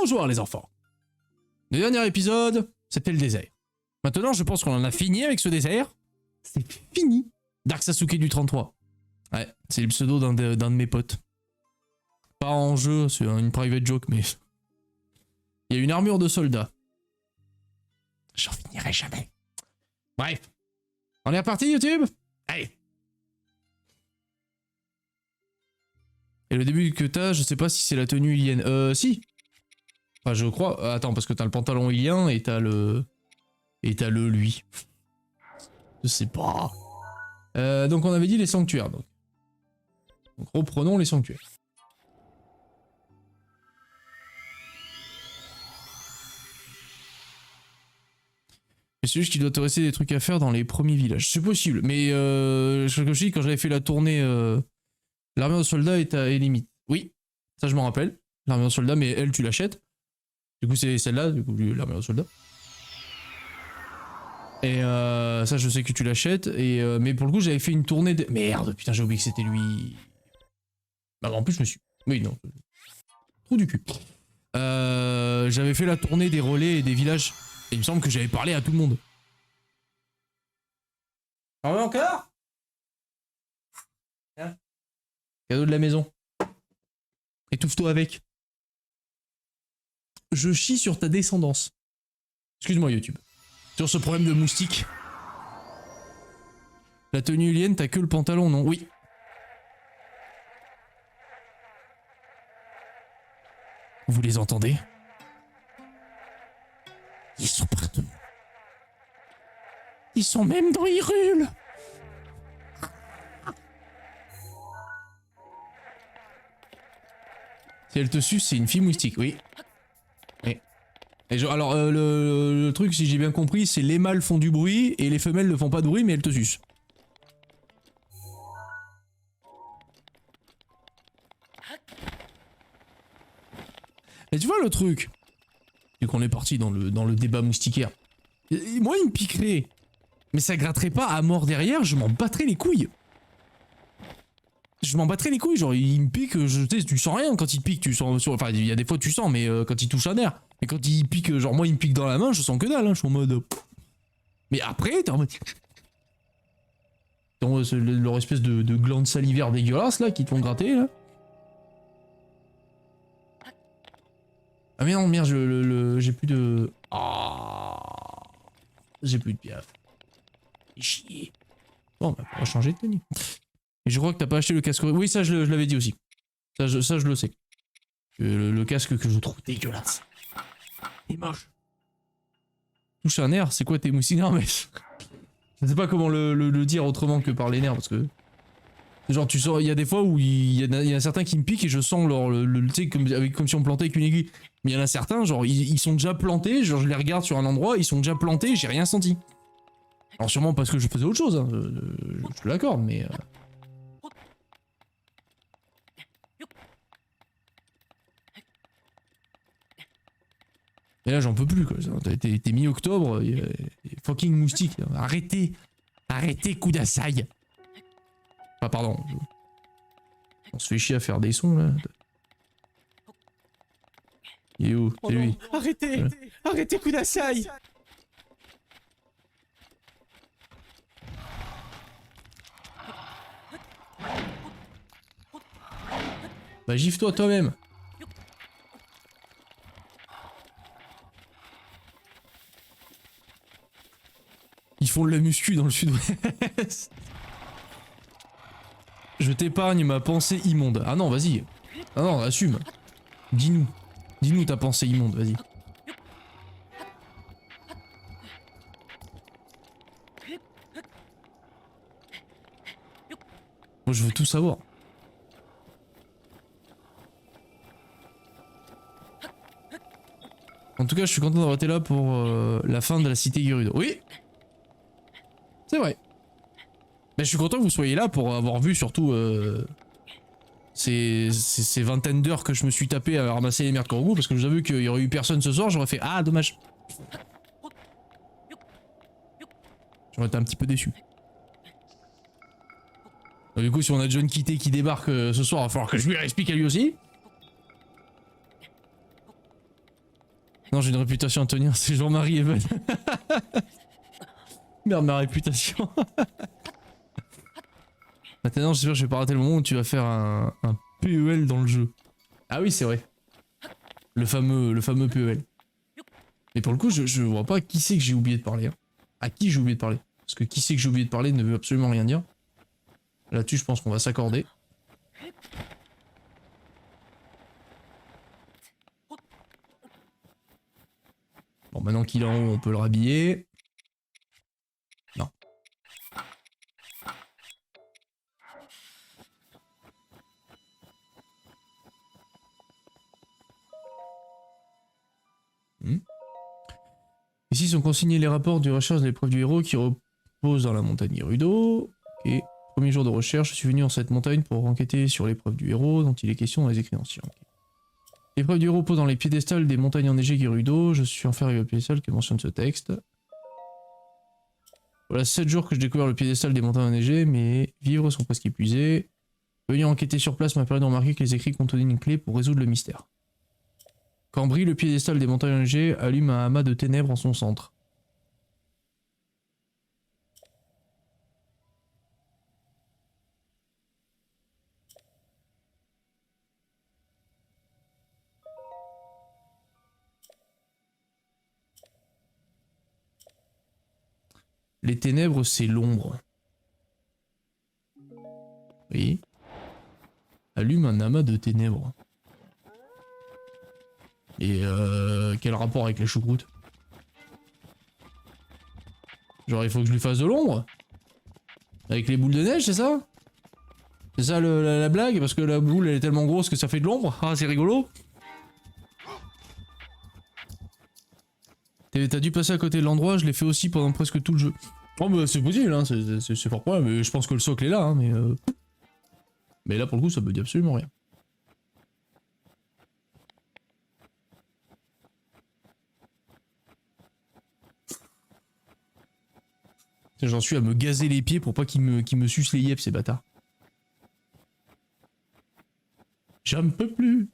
Bonjour les enfants. Le dernier épisode, c'était le désert. Maintenant, je pense qu'on en a fini avec ce désert. C'est fini. Dark Sasuke du 33. Ouais, c'est le pseudo d'un de mes potes. Pas en jeu, c'est une private joke, mais... Il y a une armure de soldat. J'en finirai jamais. Bref. On est reparti, YouTube? Allez. Et le début que t'as, je sais pas si c'est la tenue ilienne. Si. Enfin, je crois. Attends, parce que t'as le pantalon ilien et t'as le... Et t'as le lui. Je sais pas. Donc on avait dit les sanctuaires. Donc reprenons les sanctuaires. Mais c'est juste qu'il doit te rester des trucs à faire dans les premiers villages. C'est possible, mais je dis, quand j'avais fait la tournée, l'armure de soldat est à limite. Oui, ça je m'en rappelle. L'armure de soldat, mais elle, tu l'achètes. Du coup, c'est celle-là, du coup, l'armure de soldat. Et ça, je sais que tu l'achètes. Et mais pour le coup, j'avais fait une tournée de... Merde, putain, j'ai oublié que c'était lui. Bah, en plus, je me suis... Oui, non. Trou du cul. J'avais fait la tournée des relais et des villages. Et il me semble que j'avais parlé à tout le monde. T'en veux encore? Tiens. Cadeau de la maison. Étouffe-toi avec. Je chie sur ta descendance. Excuse-moi, YouTube. Sur ce problème de moustique. La tenue ilienne, t'as que le pantalon, non? Oui. Vous les entendez? Ils sont partout. Ils sont même dans Hyrule. Si elle te suce, c'est une fille moustique, oui. Oui. Et alors, le truc, si j'ai bien compris, c'est les mâles font du bruit et les femelles ne font pas de bruit, mais elles te sucent. Mais tu vois le truc, vu qu'on est parti dans le débat moustiquaire, moi il me piquerait, mais ça gratterait pas à mort derrière, je m'en battrais les couilles. Je m'en battrais les couilles, genre il me pique, tu sens rien quand il te pique, tu sens, enfin il y a des fois tu sens, mais quand il touche un nerf. Mais quand il pique, genre moi il me pique dans la main, je sens que dalle, hein, je suis en mode... Mais après, t'es en mode... Leur espèce de glande salivaire dégueulasse là, qui te font gratter là. Ah mais non, merde, j'ai plus de... Ah, j'ai plus de piaf. Chier. Bon, bah, on va changer de tenue. Et je crois que t'as pas acheté le casque... Oui, ça je l'avais dit aussi. Ça je le sais. Le casque que je trouve dégueulasse. Il est moche. Touche un nerf, c'est quoi tes moussinards, mais... Je sais pas comment le dire autrement que par les nerfs, parce que... Genre tu sens, il y a des fois où il y a certains qui me piquent et je sens leur, tu sais, comme si on plantait avec une aiguille. Mais il y en a certains, genre ils sont déjà plantés, genre je les regarde sur un endroit, ils sont déjà plantés, j'ai rien senti. Alors sûrement parce que je faisais autre chose, hein, je te l'accorde, mais... Et là j'en peux plus quoi, t'es mi-octobre, fucking moustique, arrêtez, arrêtez Kudasai. Ah pardon, on se fait chier à faire des sons là. Il est où? C'est lui. Arrêtez, arrêtez Kudasai. Bah gifle-toi toi-même. Ils font de la muscu dans le sud-ouest. Je t'épargne ma pensée immonde. Ah non, vas-y. Ah non, assume. Dis-nous. Dis-nous ta pensée immonde, vas-y. Moi, je veux tout savoir. En tout cas, je suis content d'avoir été là pour la fin de la cité Gerudo. Oui, c'est vrai. Mais je suis content que vous soyez là pour avoir vu surtout ces vingtaines d'heures que je me suis tapé à ramasser les merdes Korogu, parce que je vous avoue qu'il y aurait eu personne ce soir, j'aurais fait ah dommage. J'aurais été un petit peu déçu. Donc, du coup, si on a John Kitté qui débarque ce soir, il va falloir que je lui explique à lui aussi. Non, j'ai une réputation à tenir, c'est Jean-Marie Even. Merde, ma réputation. Maintenant, j'espère que je vais pas rater le moment où tu vas faire un PEL dans le jeu. Ah oui, c'est vrai. Le fameux PEL. Mais pour le coup, je vois pas qui c'est que j'ai oublié de parler. Hein. À qui j'ai oublié de parler. Parce que qui c'est que j'ai oublié de parler ne veut absolument rien dire. Là-dessus, je pense qu'on va s'accorder. Bon, maintenant qu'il est en haut, on peut le rhabiller. Non. Ici sont consignés les rapports de recherche de l'épreuve du héros qui repose dans la montagne Gerudo. Ok. Premier jour de recherche, je suis venu en cette montagne pour enquêter sur l'épreuve du héros dont il est question dans les écrits anciens. Okay. L'épreuve du héros repose dans les piédestals des montagnes enneigées Gerudo. Je suis enfin arrivé au piédestal que mentionne ce texte. Voilà 7 jours que je découvre le piédestal des montagnes enneigées, mes vivres sont presque épuisés. Venu enquêter sur place m'a permis de remarquer que les écrits contenaient une clé pour résoudre le mystère. Quand brille le piédestal des montagnes enneigées, allume un amas de ténèbres en son centre. Les ténèbres, c'est l'ombre. Oui. Allume un amas de ténèbres. Et quel rapport avec les choucroutes? Genre il faut que je lui fasse de l'ombre? Avec les boules de neige, c'est ça? C'est ça la blague? Parce que la boule elle est tellement grosse que ça fait de l'ombre? Ah c'est rigolo. T'as dû passer à côté de l'endroit, je l'ai fait aussi pendant presque tout le jeu. Oh bah c'est possible, hein, c'est fort probable, mais je pense que le socle est là, hein, mais là pour le coup ça me dit absolument rien. J'en suis à me gazer les pieds pour pas qu'ils me sucent les yeux ces bâtards. J'en peux plus.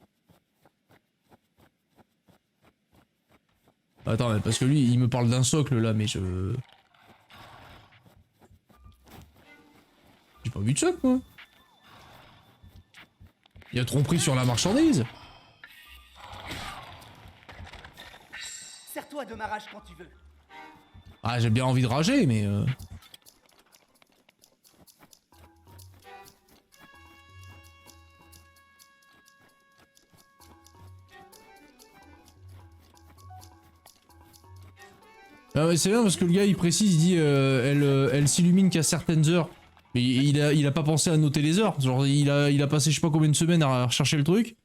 Attends, mais parce que lui, il me parle d'un socle là, mais je... J'ai pas vu de socle, moi. Il a tromperie sur la marchandise. Sers-toi de ma rage quand tu veux. Ah, j'ai bien envie de rager, mais... Ah ouais, c'est bien parce que le gars il précise, il dit elle s'illumine qu'à certaines heures. Mais il a pas pensé à noter les heures. Genre il a passé je sais pas combien de semaines à rechercher le truc.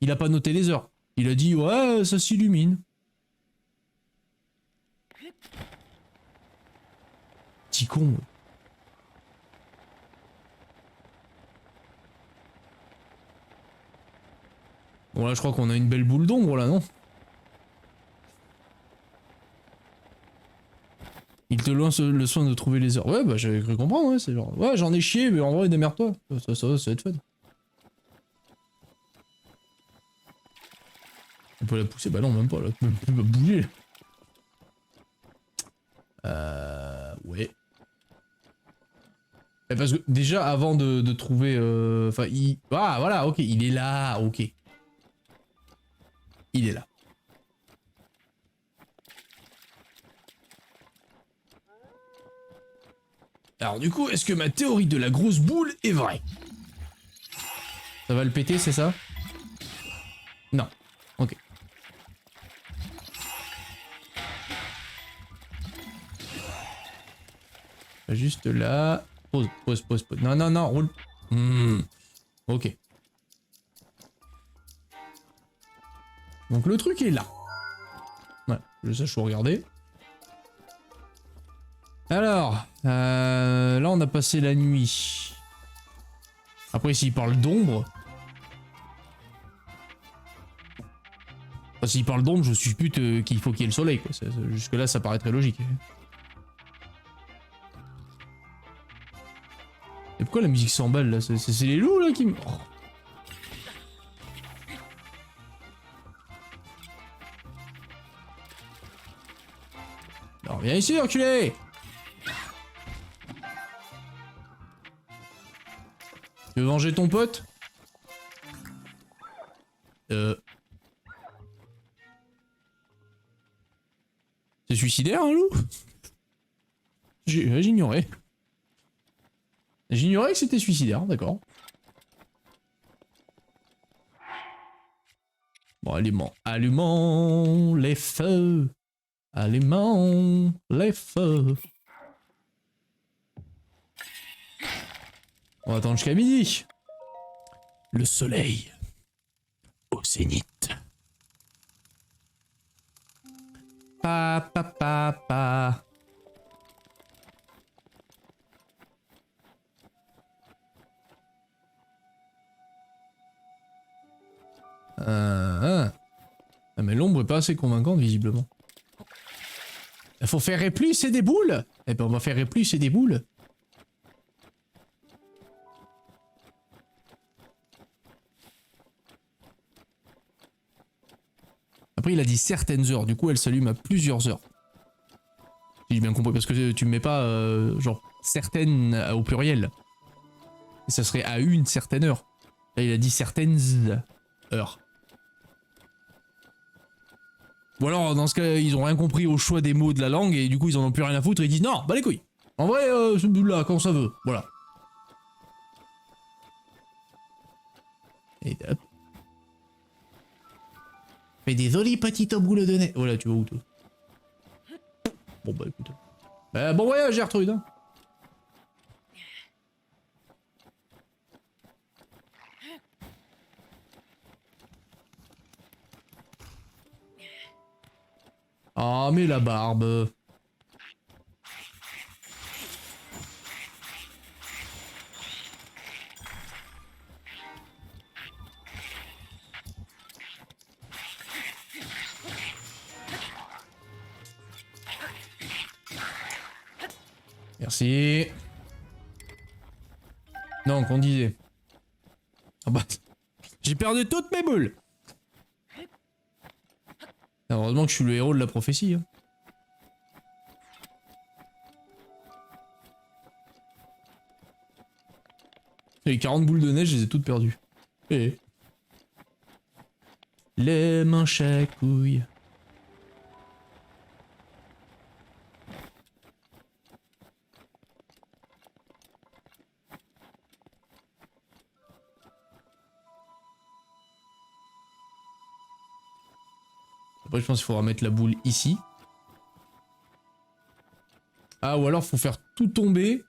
Il a pas noté les heures. Il a dit ouais ça s'illumine. Petit con. Bon là je crois qu'on a une belle boule d'ombre là non? Il te lance le soin de trouver les heures. Ouais bah j'avais cru comprendre ouais, c'est genre ouais j'en ai chié mais en vrai démerde-toi. Ça va être fun. On peut la pousser? Bah non même pas là, tu peux pas bouger. Ouais. Et parce que déjà avant de trouver enfin il... Ah voilà ok il est là ok. Il est là. Alors du coup, est-ce que ma théorie de la grosse boule est vraie? Ça va le péter, c'est ça? Non. Ok. Juste là. Pause, pause, pause, pause. Non, non, non, roule. Ok. Donc le truc est là. Voilà, je sais, je peux regarder. Alors, là on a passé la nuit. Après s'il parle d'ombre... Enfin, s'il parle d'ombre, je suppute qu'il faut qu'il y ait le soleil, quoi. Jusque là ça paraît très logique. Et pourquoi la musique s'emballe là? C'est les loups là qui me... Oh. Alors viens ici, enculé! Tu veux venger ton pote? C'est suicidaire, un loup? J'ignorais. J'ignorais que c'était suicidaire, d'accord. Bon, allumons les feux. Allumons les feux. On va attendre jusqu'à midi. Le soleil au zénith. Pa pa pa pa. Ah mais l'ombre est pas assez convaincante visiblement. Il faut faire plus et des boules. Eh ben on va faire plus et des boules. Après il a dit certaines heures, du coup elle s'allume à plusieurs heures. Si j'ai bien compris, parce que tu me mets pas genre certaines au pluriel. Et ça serait à une certaine heure. Là il a dit certaines heures. Ou alors dans ce cas ils ont rien compris au choix des mots de la langue et du coup ils en ont plus rien à foutre et ils disent non, bah les couilles. En vrai ce là quand ça veut, voilà. Et hop. Fais des jolies petites boules de nez. Oh là tu vas où toi? Bon bah écoute. Bon voyage Gertrude hein. Ah mais la barbe. Merci. Non, qu'on disait. Ah bah, j'ai perdu toutes mes boules. Heureusement que je suis le héros de la prophétie. Hein. Les 40 boules de neige, je les ai toutes perdues. Et les manches à couilles. Après, je pense qu'il faudra mettre la boule ici. Ah, ou alors faut faire tout tomber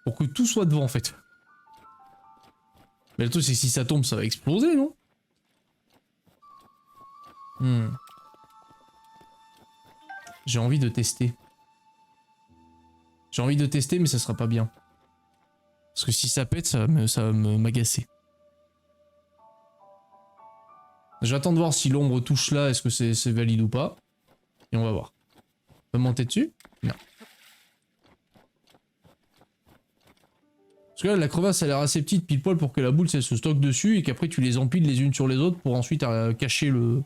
pour que tout soit devant en fait. Mais le truc, c'est que si ça tombe, ça va exploser, non? J'ai envie de tester. J'ai envie de tester, mais ça sera pas bien. Parce que si ça pète, ça va m'agacer. J'attends de voir si l'ombre touche là, est-ce que c'est valide ou pas. Et on va voir. On peut monter dessus? Non. Parce que là, la crevasse a l'air assez petite, pile poil, pour que la boule ça se stocke dessus et qu'après tu les empiles les unes sur les autres pour ensuite cacher le...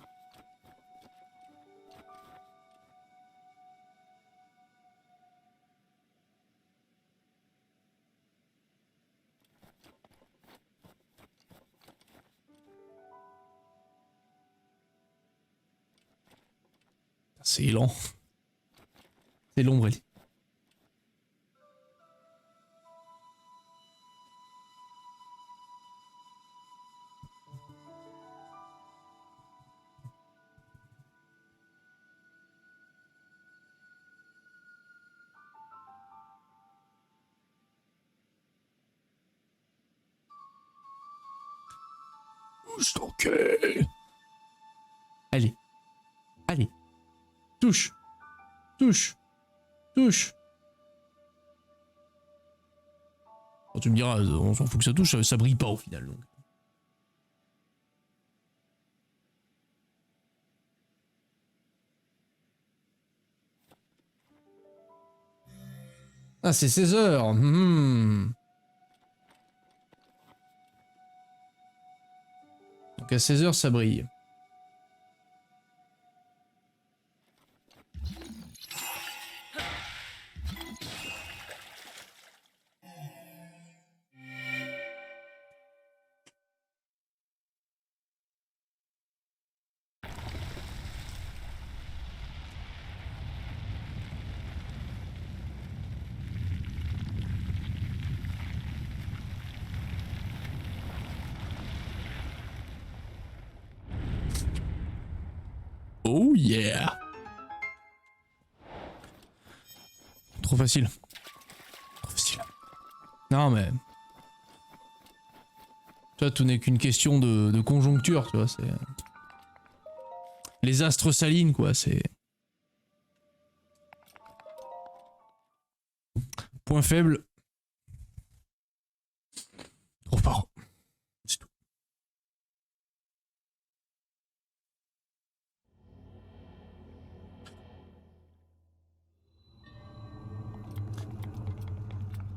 C'est lent. C'est l'ombre, elle. Ok. Allez. Allez. Touche. Touche. Touche. Quand tu me diras, on s'en fout que ça touche, ça brille pas au final. Donc. Ah, c'est 16 heures. Donc à 16 heures, ça brille. Oh yeah. Trop facile. Trop facile. Non mais... Tu vois, tout n'est qu'une question de conjoncture, tu vois, c'est... Les astres s'alignent, quoi, c'est... Point faible. Trop fort. C'est tout.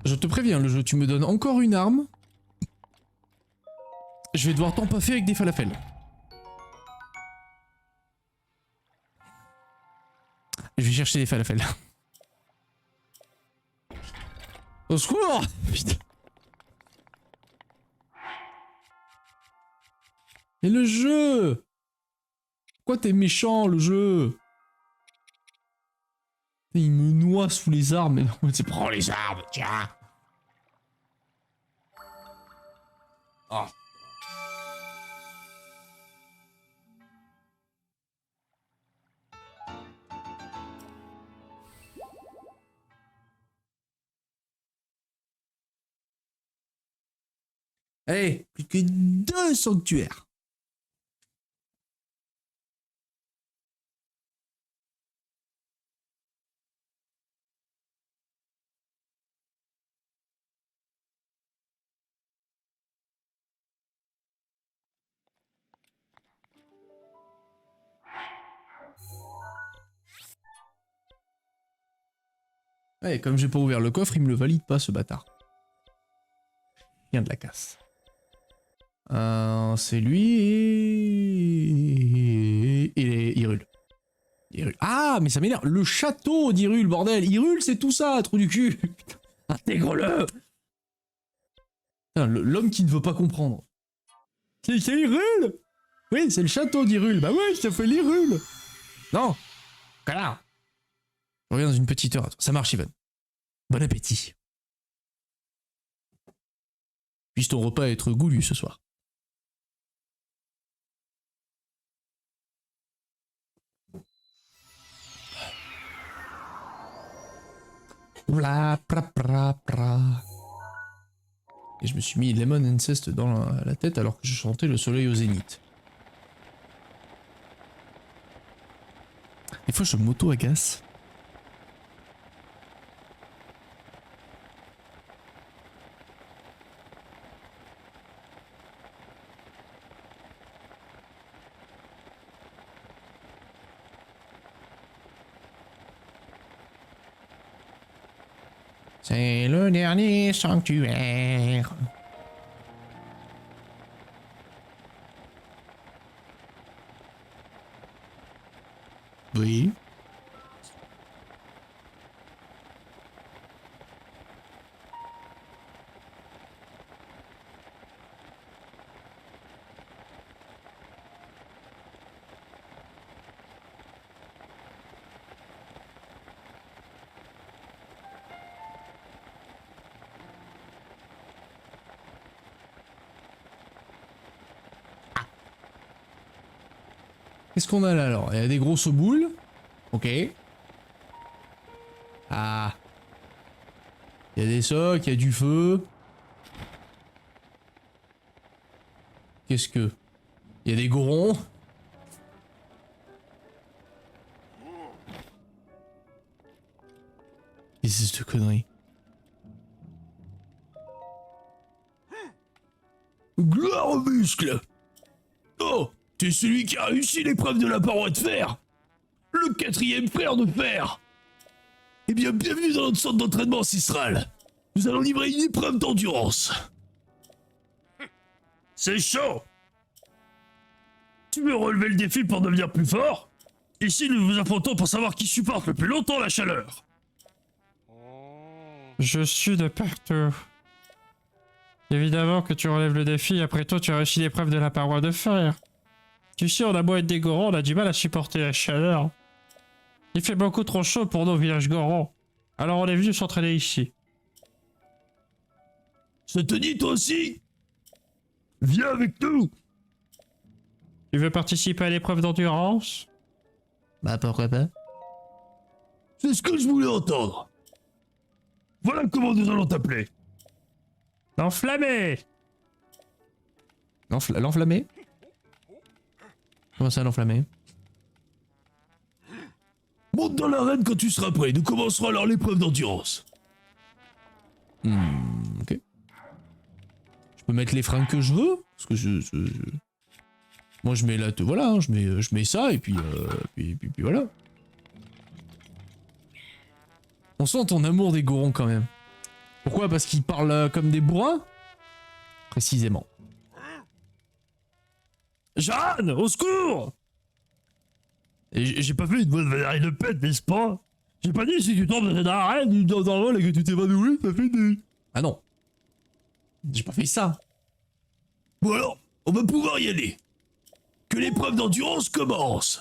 Je te préviens, le jeu, tu me donnes encore une arme. Je vais devoir t'empaffer avec des falafels. Je vais chercher des falafels. Au secours! Putain. Et le jeu! Pourquoi t'es méchant, le jeu? Il me noie sous les armes. C'est prends les armes, tiens! Oh. Allez, plus que 2 sanctuaires. Ouais, comme j'ai pas ouvert le coffre, il me le valide pas, ce bâtard. Rien de la casse. C'est lui et Hyrule. Hyrule. Ah, mais ça m'énerve. Le château d'Hyrule, bordel. Hyrule, c'est tout ça, trou du cul. Intègre-le. L'homme qui ne veut pas comprendre. C'est Hyrule. Oui, c'est le château d'Hyrule. Bah ouais, ça fait l'Hyrule. Non. Connard. Je reviens dans une petite heure. Ça marche, Ivan. Bon appétit. Puisse ton repas être goulu ce soir. Bla, pra, pra, pra. Et je me suis mis Lemon Incest dans la tête alors que je chantais le soleil au zénith. Des fois je m'auto-agace. C'est le dernier sanctuaire. Oui. Qu'est-ce qu'on a là alors? Il y a des grosses boules. Ok. Ah. Il y a des socs, il y a du feu. Qu'est-ce que... Il y a des gorons. Qu'est-ce que c'est cette connerie? Gloire aux muscles! Oh! T'es celui qui a réussi l'épreuve de la paroi de fer! Le 4e frère de fer! Eh bien, bienvenue dans notre centre d'entraînement ancestral! Nous allons livrer une épreuve d'endurance! C'est chaud! Tu veux relever le défi pour devenir plus fort? Ici, nous vous affrontons pour savoir qui supporte le plus longtemps la chaleur! Je suis de partout. Évidemment que tu relèves le défi, après tout tu as réussi l'épreuve de la paroi de fer. Tu sais, on a beau être des gorons, on a du mal à supporter la chaleur. Il fait beaucoup trop chaud pour nos villages gorons. Alors on est venu s'entraîner ici. Ça te dit toi aussi? Viens avec nous! Tu veux participer à l'épreuve d'endurance? Bah pourquoi pas? C'est ce que je voulais entendre. Voilà comment nous allons t'appeler. L'enflammé. L'enflammé? Comment ça l'enflammé? Monte dans l'arène quand tu seras prêt. Nous commencerons alors l'épreuve d'endurance. Ok. Je peux mettre les fringues que je veux? Parce que moi je mets là, voilà, hein, je mets ça et puis, puis voilà. On sent ton amour des Gorons quand même. Pourquoi? Parce qu'ils parlent comme des bourrins? Précisément. Jeanne, au secours! J'ai pas fait une bonne Valérie Le Pen, n'est-ce pas? J'ai pas dit si tu tombes dans une arène dans un vol et que tu t'évanouis, ça fait des... Ah non. J'ai pas fait ça. Bon alors, on va pouvoir y aller. Que l'épreuve d'endurance commence.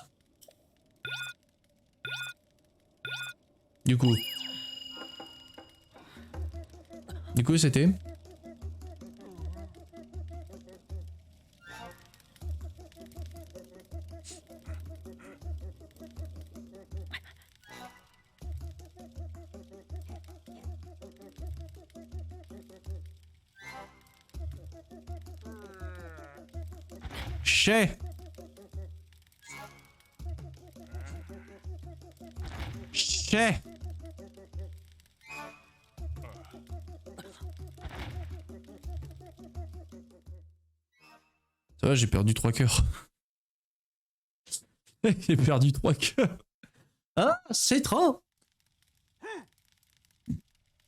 Du coup, c'était... Chez. Ça va, j'ai perdu 3 cœurs. J'ai perdu 3 cœurs. Ah, c'est trop.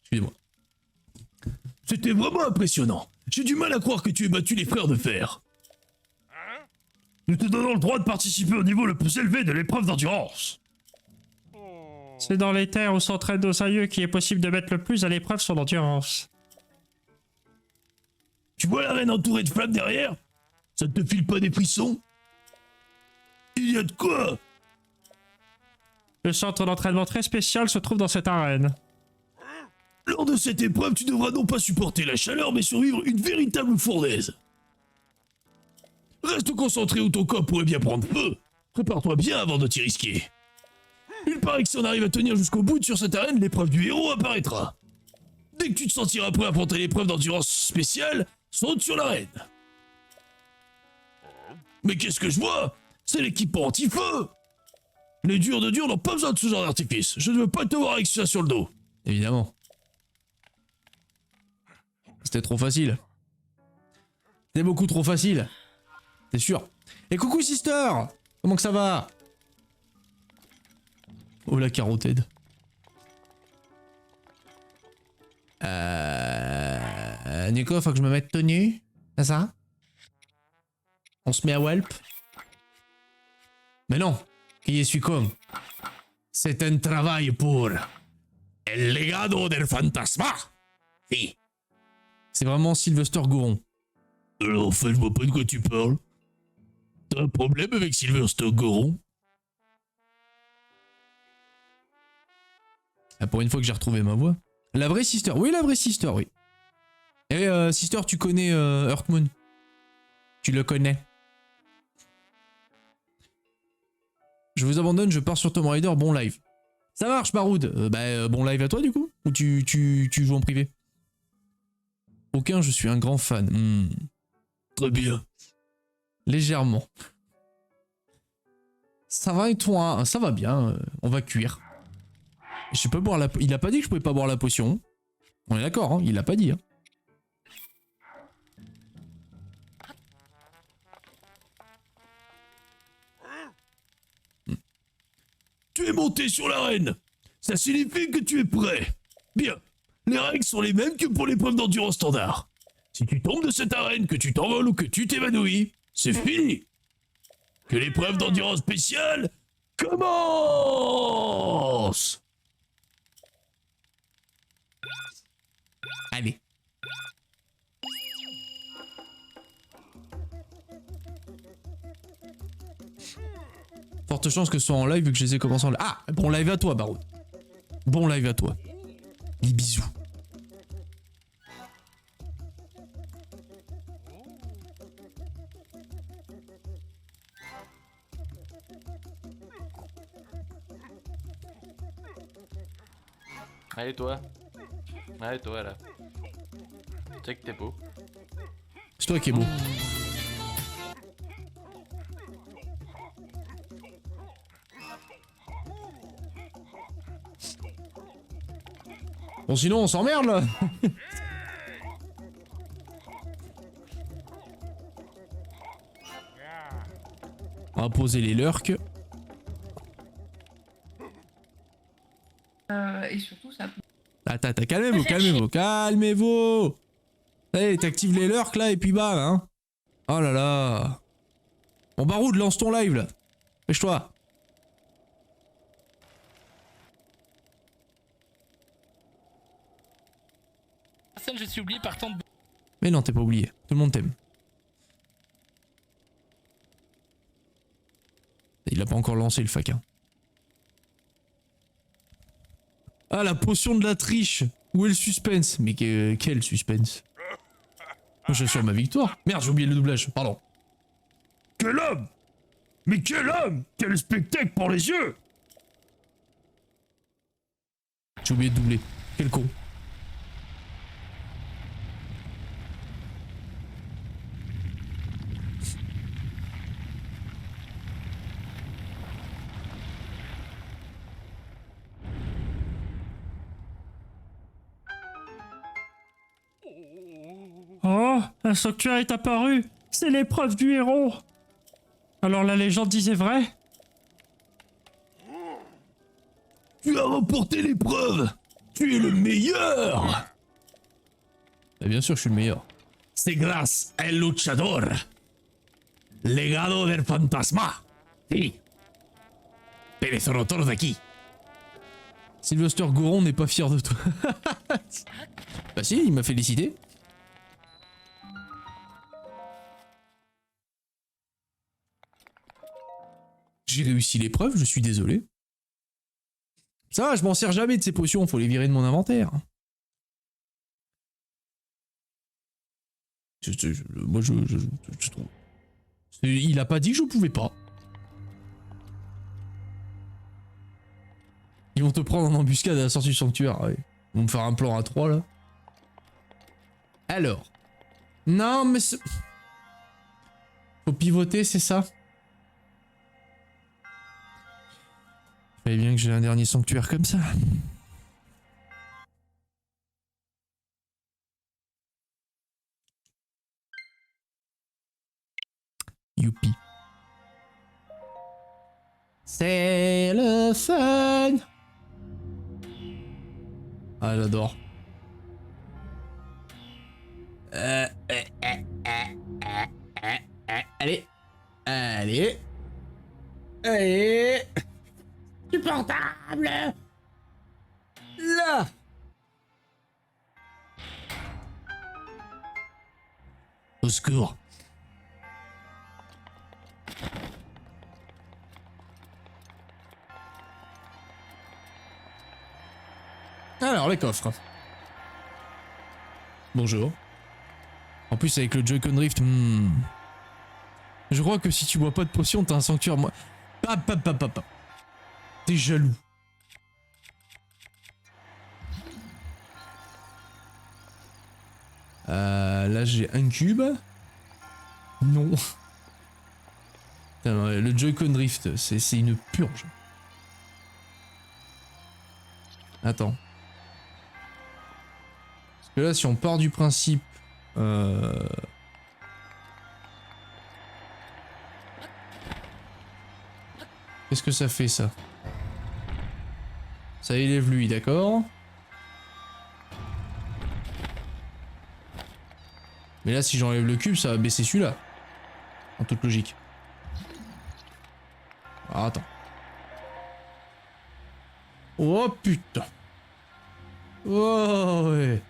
Excusez-moi. C'était vraiment impressionnant. J'ai du mal à croire que tu aies battu les frères de fer. Nous te donnons le droit de participer au niveau le plus élevé de l'épreuve d'endurance. C'est dans les terres où s'entraînent nos aïeux qu'il est possible de mettre le plus à l'épreuve son endurance. Tu vois l'arène entourée de flammes derrière? Ça ne te file pas des frissons? Il y a de quoi? Le centre d'entraînement très spécial se trouve dans cette arène. Lors de cette épreuve, tu devras non pas supporter la chaleur, mais survivre une véritable fournaise. Reste concentré où ton corps pourrait bien prendre feu. Prépare-toi bien avant de t'y risquer. Il paraît que si on arrive à tenir jusqu'au bout sur cette arène, l'épreuve du héros apparaîtra. Dès que tu te sentiras prêt à affronter l'épreuve d'endurance spéciale, saute sur l'arène. Mais qu'est-ce que je vois? C'est l'équipement anti-feu. Les durs de durs n'ont pas besoin de ce genre d'artifice. Je ne veux pas te voir avec ça sur le dos. Évidemment. C'était trop facile. C'était beaucoup trop facile. C'est sûr. Et coucou sister! Comment que ça va? Oh la carotède. Nico, faut que je me mette tenue. C'est ça? On se met à Welp? Mais non. Qui est comme? C'est un travail pour El legado del fantasma. Si. C'est vraiment Sylvester Goron. Alors en fait, je vois pas de quoi tu parles. T'as un problème avec Sylvester Goron? Ah, pour une fois que j'ai retrouvé ma voix. La vraie sister. Oui, la vraie sister, oui. Et sister, tu connais Earthmoon? Tu le connais? Je vous abandonne, je pars sur Tomb Raider, bon live. Ça marche, Baroud. Bon live à toi, du coup? Ou tu joues en privé? Aucun, je suis un grand fan. Très bien. Légèrement. Ça va et toi? Ça va bien, on va cuire. Je peux boire la... Il a pas dit que je pouvais pas boire la potion. On est d'accord, hein, il a pas dit. Hein. Tu es monté sur l'arène. Ça signifie que tu es prêt. Bien. Les règles sont les mêmes que pour l'épreuve d'endurance standard. Si tu tombes de cette arène, que tu t'envoles ou que tu t'évanouis, c'est fini. Que l'épreuve d'endurance spéciale commence. Allez. Forte chance que ce soit en live vu que je les ai commencé en live. Ah, bon live à toi, Barou. Bon live à toi. Les bisous. Allez toi. Allez toi là. Tu sais que t'es beau. C'est toi qui es beau. Bon sinon on s'emmerde là. On va poser les lurks. Et surtout, ça. Attends, calmez-vous, calmez-vous, calmez-vous. Allez, t'actives les lurks là et puis bam, hein. Oh là là. Bon Baroud, lance ton live là. Pêche-toi. Personne, je suis oublié par tant de... Mais non, t'es pas oublié. Tout le monde t'aime. Il a pas encore lancé le faquin. Ah, la potion de la triche. Où est le suspense? Mais quel suspense? Moi, j'assure ma victoire. Merde, j'ai oublié le doublage, pardon. Quel homme! Mais quel homme! Quel spectacle pour les yeux! J'ai oublié de doubler. Quel con. Oh, un sanctuaire est apparu. C'est l'épreuve du héros. Alors la légende disait vrai? Tu as remporté l'épreuve! Tu es le meilleur! Bah, bien sûr, je suis le meilleur. C'est grâce à El Luchador. Legado del fantasma. Sí. Perezonotor d'aquí. Sylvester Goron n'est pas fier de toi. Bah si, il m'a félicité. J'ai réussi l'épreuve, je suis désolé. Ça va, je m'en sers jamais de ces potions, faut les virer de mon inventaire. Moi je trouve. Il a pas dit que je pouvais pas. Ils vont te prendre en embuscade à la sortie du sanctuaire. Ouais. Ils vont me faire un plan à 3 là. Alors. Non mais c'est... Faut pivoter, c'est ça? Fallait bien que j'ai un dernier sanctuaire comme ça. Youpi. C'est le fun. Ah, j'adore. Allez. Allez. Allez. Supportable. Là. Au secours. Alors, les coffres. Bonjour. En plus, avec le Joy-Con Drift, je crois que si tu bois pas de potion, t'as un sanctuaire. Moi... T'es jaloux. Là, j'ai un cube. Non. Putain, le Joy-Con Drift, c'est une purge. Attends. Parce que là, si on part du principe... Qu'est-ce que ça fait, ça? Ça élève lui, d'accord? Mais là, si j'enlève le cube, ça va baisser celui-là. En toute logique. Ah, attends. Oh putain. Oh ouais.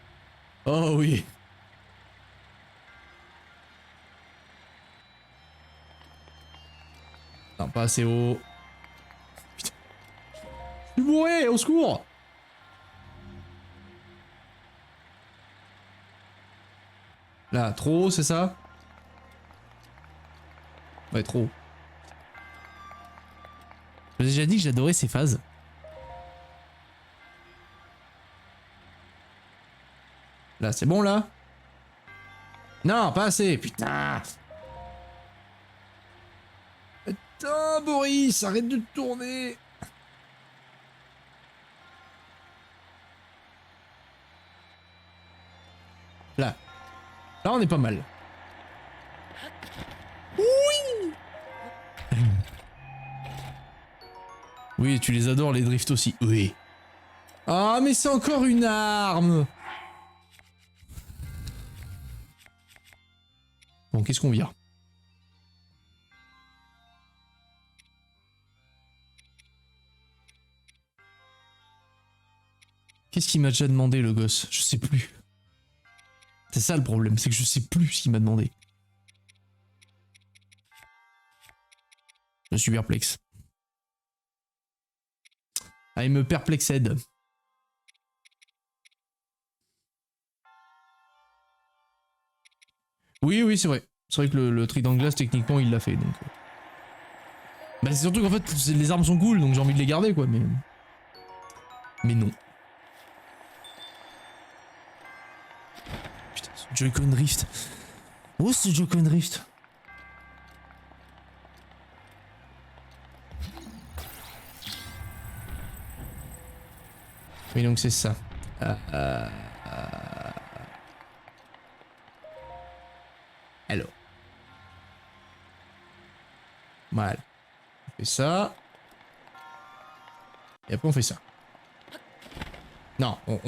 Oh oui. Non, pas assez haut. Putain. Je suis bourré, au secours. Là, trop haut, c'est ça? Ouais, trop haut. J'ai déjà dit que j'adorais ces phases. Là, c'est bon, là? Non, pas assez, putain. Putain, Boris, arrête de tourner. Là. Là, on est pas mal. Oui. Oui, tu les adores, les drifts aussi. Oui. Ah, mais c'est encore une arme. Bon, qu'est-ce qu'on vire? Qu'est-ce qu'il m'a déjà demandé, le gosse? Je sais plus. C'est ça le problème, c'est que je sais plus ce qu'il m'a demandé. Je suis perplexe. Ah, il me perplexed. Oui, oui, c'est vrai. C'est vrai que le trident de glace, techniquement, il l'a fait, donc... Bah, c'est surtout qu'en fait, les armes sont cool, donc j'ai envie de les garder, quoi, mais... Mais non. Putain, ce Joy-Con Drift. Oh, ce Joy-Con Drift. Oui, donc c'est ça. Alors. Voilà. On fait ça. Et après on fait ça. Non, on...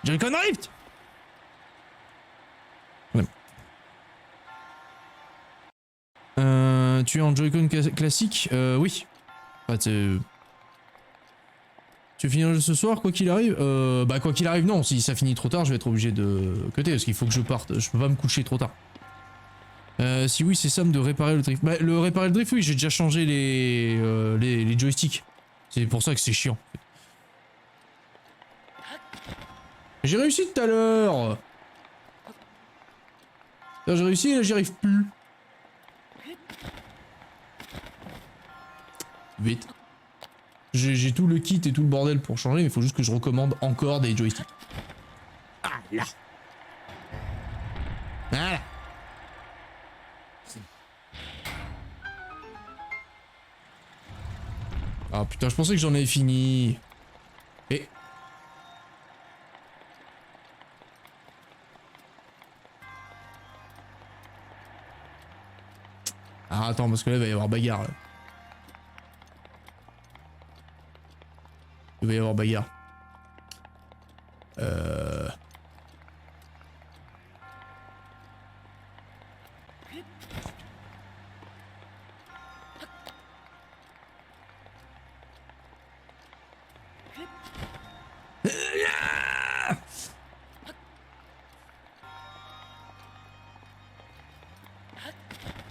Joy-Con Drift. Ouais. Tu es en Joy-Con classique? Oui. Enfin, tu finis le jeu ce soir, quoi qu'il arrive? Bah quoi qu'il arrive, non. Si ça finit trop tard, je vais être obligé de cutter parce qu'il faut que je parte. Je peux pas me coucher trop tard. Si oui, c'est Sam de réparer le drift. Bah, réparer le drift, oui, j'ai déjà changé les joysticks. C'est pour ça que c'est chiant. J'ai réussi tout à l'heure. J'ai réussi et là j'y arrive plus. Vite. J'ai tout le kit et tout le bordel pour changer, mais il faut juste que je recommande encore des joysticks. Ah là. Voilà. Ah putain, je pensais que j'en avais fini. Et... Ah attends, parce que là il va y avoir bagarre là. Il va y avoir bagarre.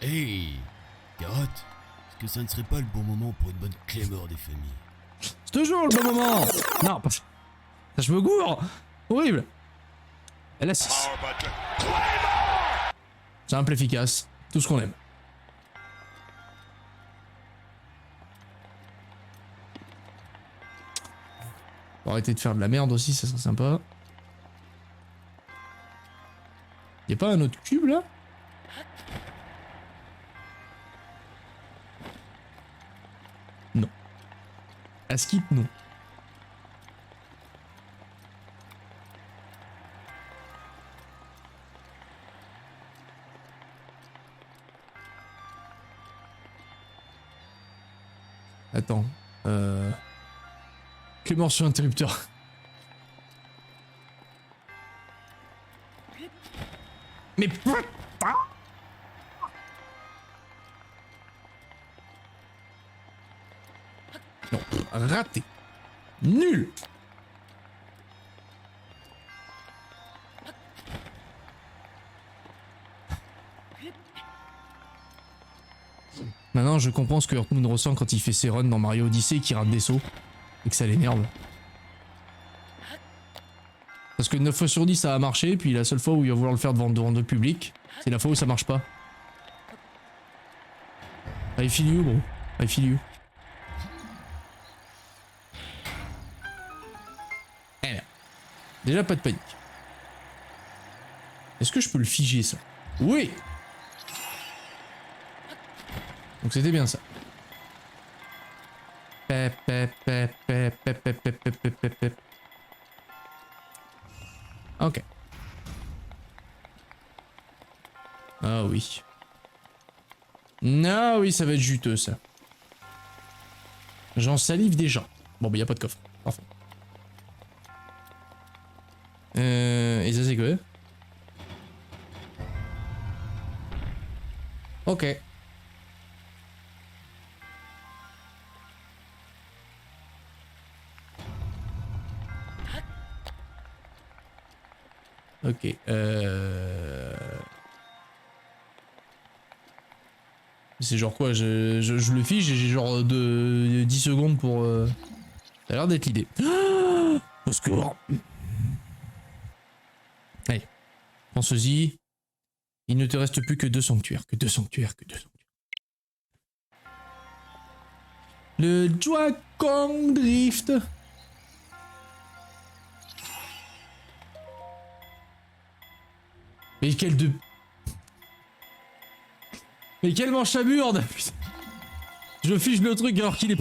Hey, Carotte, est-ce que ça ne serait pas le bon moment pour une bonne clémore des familles? C'est toujours le bon moment. Non, pas ça. Je me gourre. Horrible. Elle a 6. Simple, efficace. Tout ce qu'on aime. Faut arrêter de faire de la merde aussi, ça serait sympa. Y'a pas un autre cube là? Non. À skip, non. Attends. Clément sur interrupteur. Mais putain! Non, raté. Nul. Maintenant, je comprends ce que Earthmoon ressent quand il fait ses runs dans Mario Odyssey et qu'il rate des sauts. Et que ça l'énerve. Parce que 9 fois sur 10 ça a marché, puis la seule fois où il va vouloir le faire devant le public, c'est la fois où ça marche pas. I feel you, bro. I feel you. Eh merde. Déjà pas de panique. Est-ce que je peux le figer ça? Oui. Donc c'était bien ça. Pep, pep, pep, pep, pep, pep, pep, pep, pep, pep, pep. Ok. Ah oui. Ah oui, ça va être juteux ça. J'en salive déjà. Bon bah y a pas de coffre. Parfait. Et ça c'est quoi? Ok. Ok. C'est genre quoi? Je le fiche et j'ai genre 10 secondes pour... Ça a l'air d'être l'idée. Au secours. Allez. Pense-y. Il ne te reste plus que 2 sanctuaires. Que 2 sanctuaires. Que 2 sanctuaires. Le Joakong Drift. Mais quel de... Mais quel manche à murde. Putain. Je fiche le truc alors qu'il est...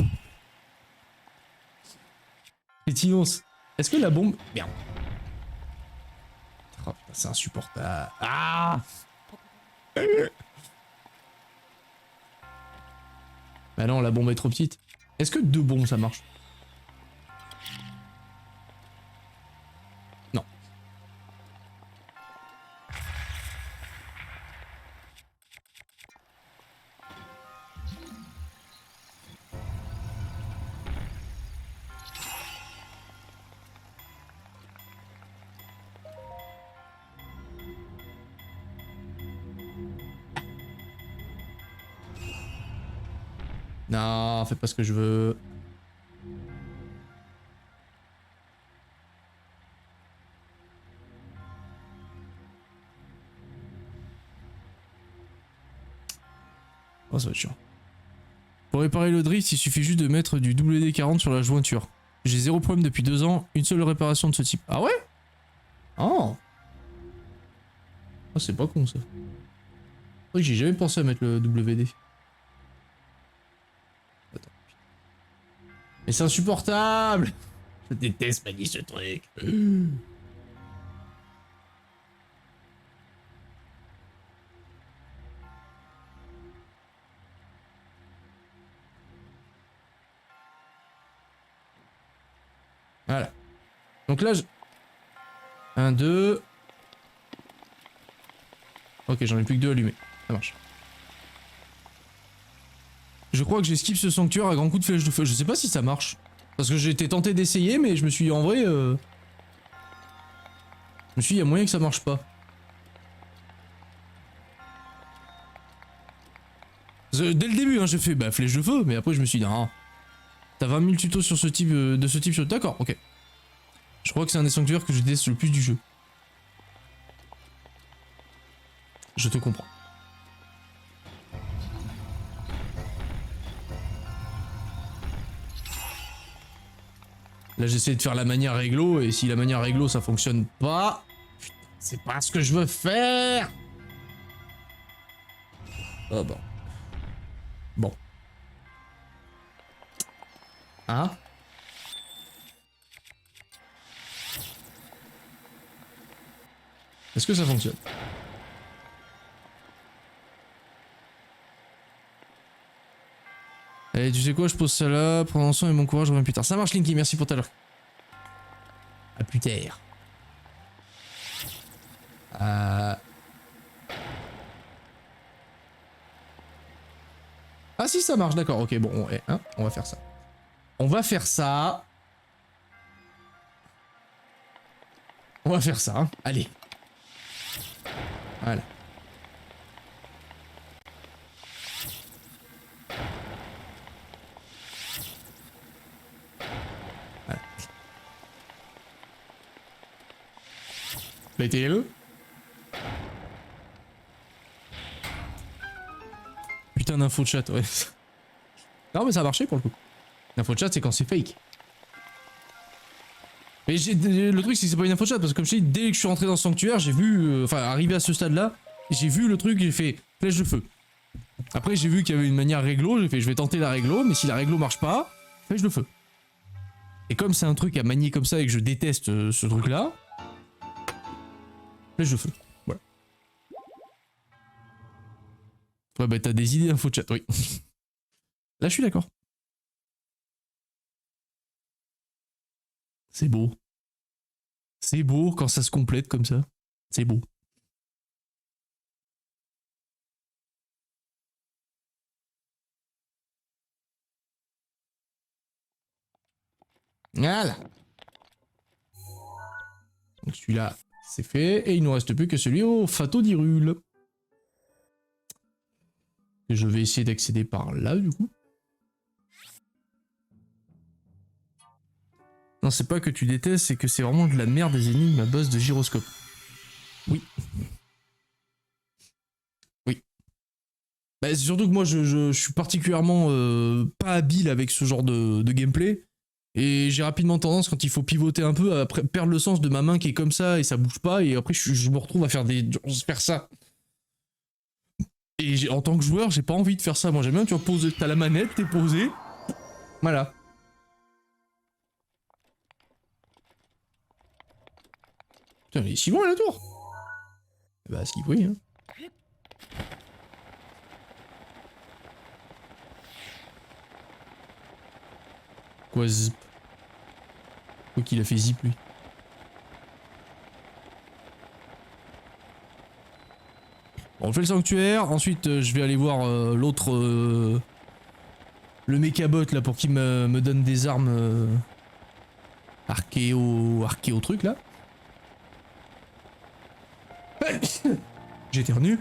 C'est immense. Est-ce que la bombe... Merde. Oh putain, c'est insupportable. Ah. Bah non, la bombe est trop petite. Est-ce que 2 bombes ça marche? Non. Non, fais pas ce que je veux. Oh, ça va être chiant. Pour réparer le drift, il suffit juste de mettre du WD-40 sur la jointure. J'ai 0 problème depuis 2 ans, une seule réparation de ce type. Ah ouais? Oh. Oh, c'est pas con ça. Oui, j'ai jamais pensé à mettre le WD. Attends. Mais c'est insupportable. Je déteste manier ce truc. Voilà. Donc là, 1, 2. Ok, j'en ai plus que 2 allumés. Ça marche. Je crois que j'ai skip ce sanctuaire à grands coups de flèche de feu. Je sais pas si ça marche. Parce que j'ai été tenté d'essayer, mais je me suis dit, en vrai... Je me suis dit, il y a moyen que ça marche pas. Dès le début, hein, j'ai fait bah, flèche de feu, mais après je me suis dit, non. T'as 20 000 tutos sur ce type de ce type. D'accord, ok. Je crois que c'est un des sanctuaires que je déteste le plus du jeu. Je te comprends. Là j'essaie de faire la manière réglo et si la manière réglo ça fonctionne pas, c'est pas ce que je veux faire. Oh bon. Bon. Hein? Est-ce que ça fonctionne? Allez, tu sais quoi, je pose ça là, prends soin et bon courage, je reviens plus tard. Ça marche Linky, merci pour ta l'heure. À plus tard. Ah si ça marche, d'accord, ok, bon, hein, on va faire ça. On va faire ça. On va faire ça, hein. Allez. Voilà. Voilà. Mettez-le. Putain d'info de chat, ouais. Non mais ça a marché pour le coup. L'info de chat c'est quand c'est fake. Mais le truc c'est que c'est pas une info de chat parce que comme je te dis, dès que je suis rentré dans le sanctuaire, j'ai vu, enfin arrivé à ce stade là, j'ai vu le truc, j'ai fait flèche de feu. Après j'ai vu qu'il y avait une manière réglo, j'ai fait je vais tenter la réglo, mais si la réglo marche pas, flèche de feu. Et comme c'est un truc à manier comme ça et que je déteste ce truc là, flèche de feu. Voilà. Ouais bah t'as des idées info de chat, oui. Là je suis d'accord. C'est beau. C'est beau quand ça se complète comme ça. C'est beau. Voilà. Donc celui-là, c'est fait. Et il nous reste plus que celui au Fato d'Hyrule. Que je vais essayer d'accéder par là, du coup. Non, c'est pas que tu détestes, c'est que c'est vraiment de la merde des énigmes à base de gyroscope. Oui. Oui. Bah, c'est surtout que moi, je suis particulièrement pas habile avec ce genre de gameplay. Et j'ai rapidement tendance, quand il faut pivoter un peu, à perdre le sens de ma main qui est comme ça et ça bouge pas. Et après, je me retrouve à faire ça. Et en tant que joueur, j'ai pas envie de faire ça. Moi, j'aime bien, tu vas poser, t'as la manette, t'es posé. Voilà. Putain, mais il est si loin la tour. Bah, ce qu'il faut, hein. Quoi, zip? Quoi qu'il a fait zip, lui. Bon, on fait le sanctuaire, ensuite je vais aller voir l'autre... le mechabot là pour qu'il me donne des armes archéo truc là. J'ai éternué.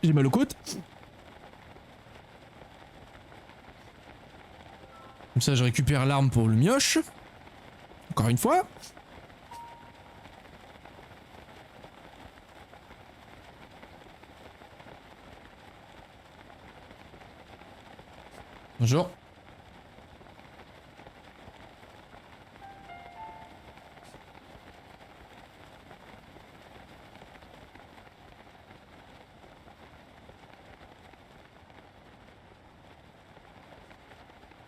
J'ai mal aux côtes. Comme ça je récupère l'arme pour le mioche. Encore une fois. Bonjour.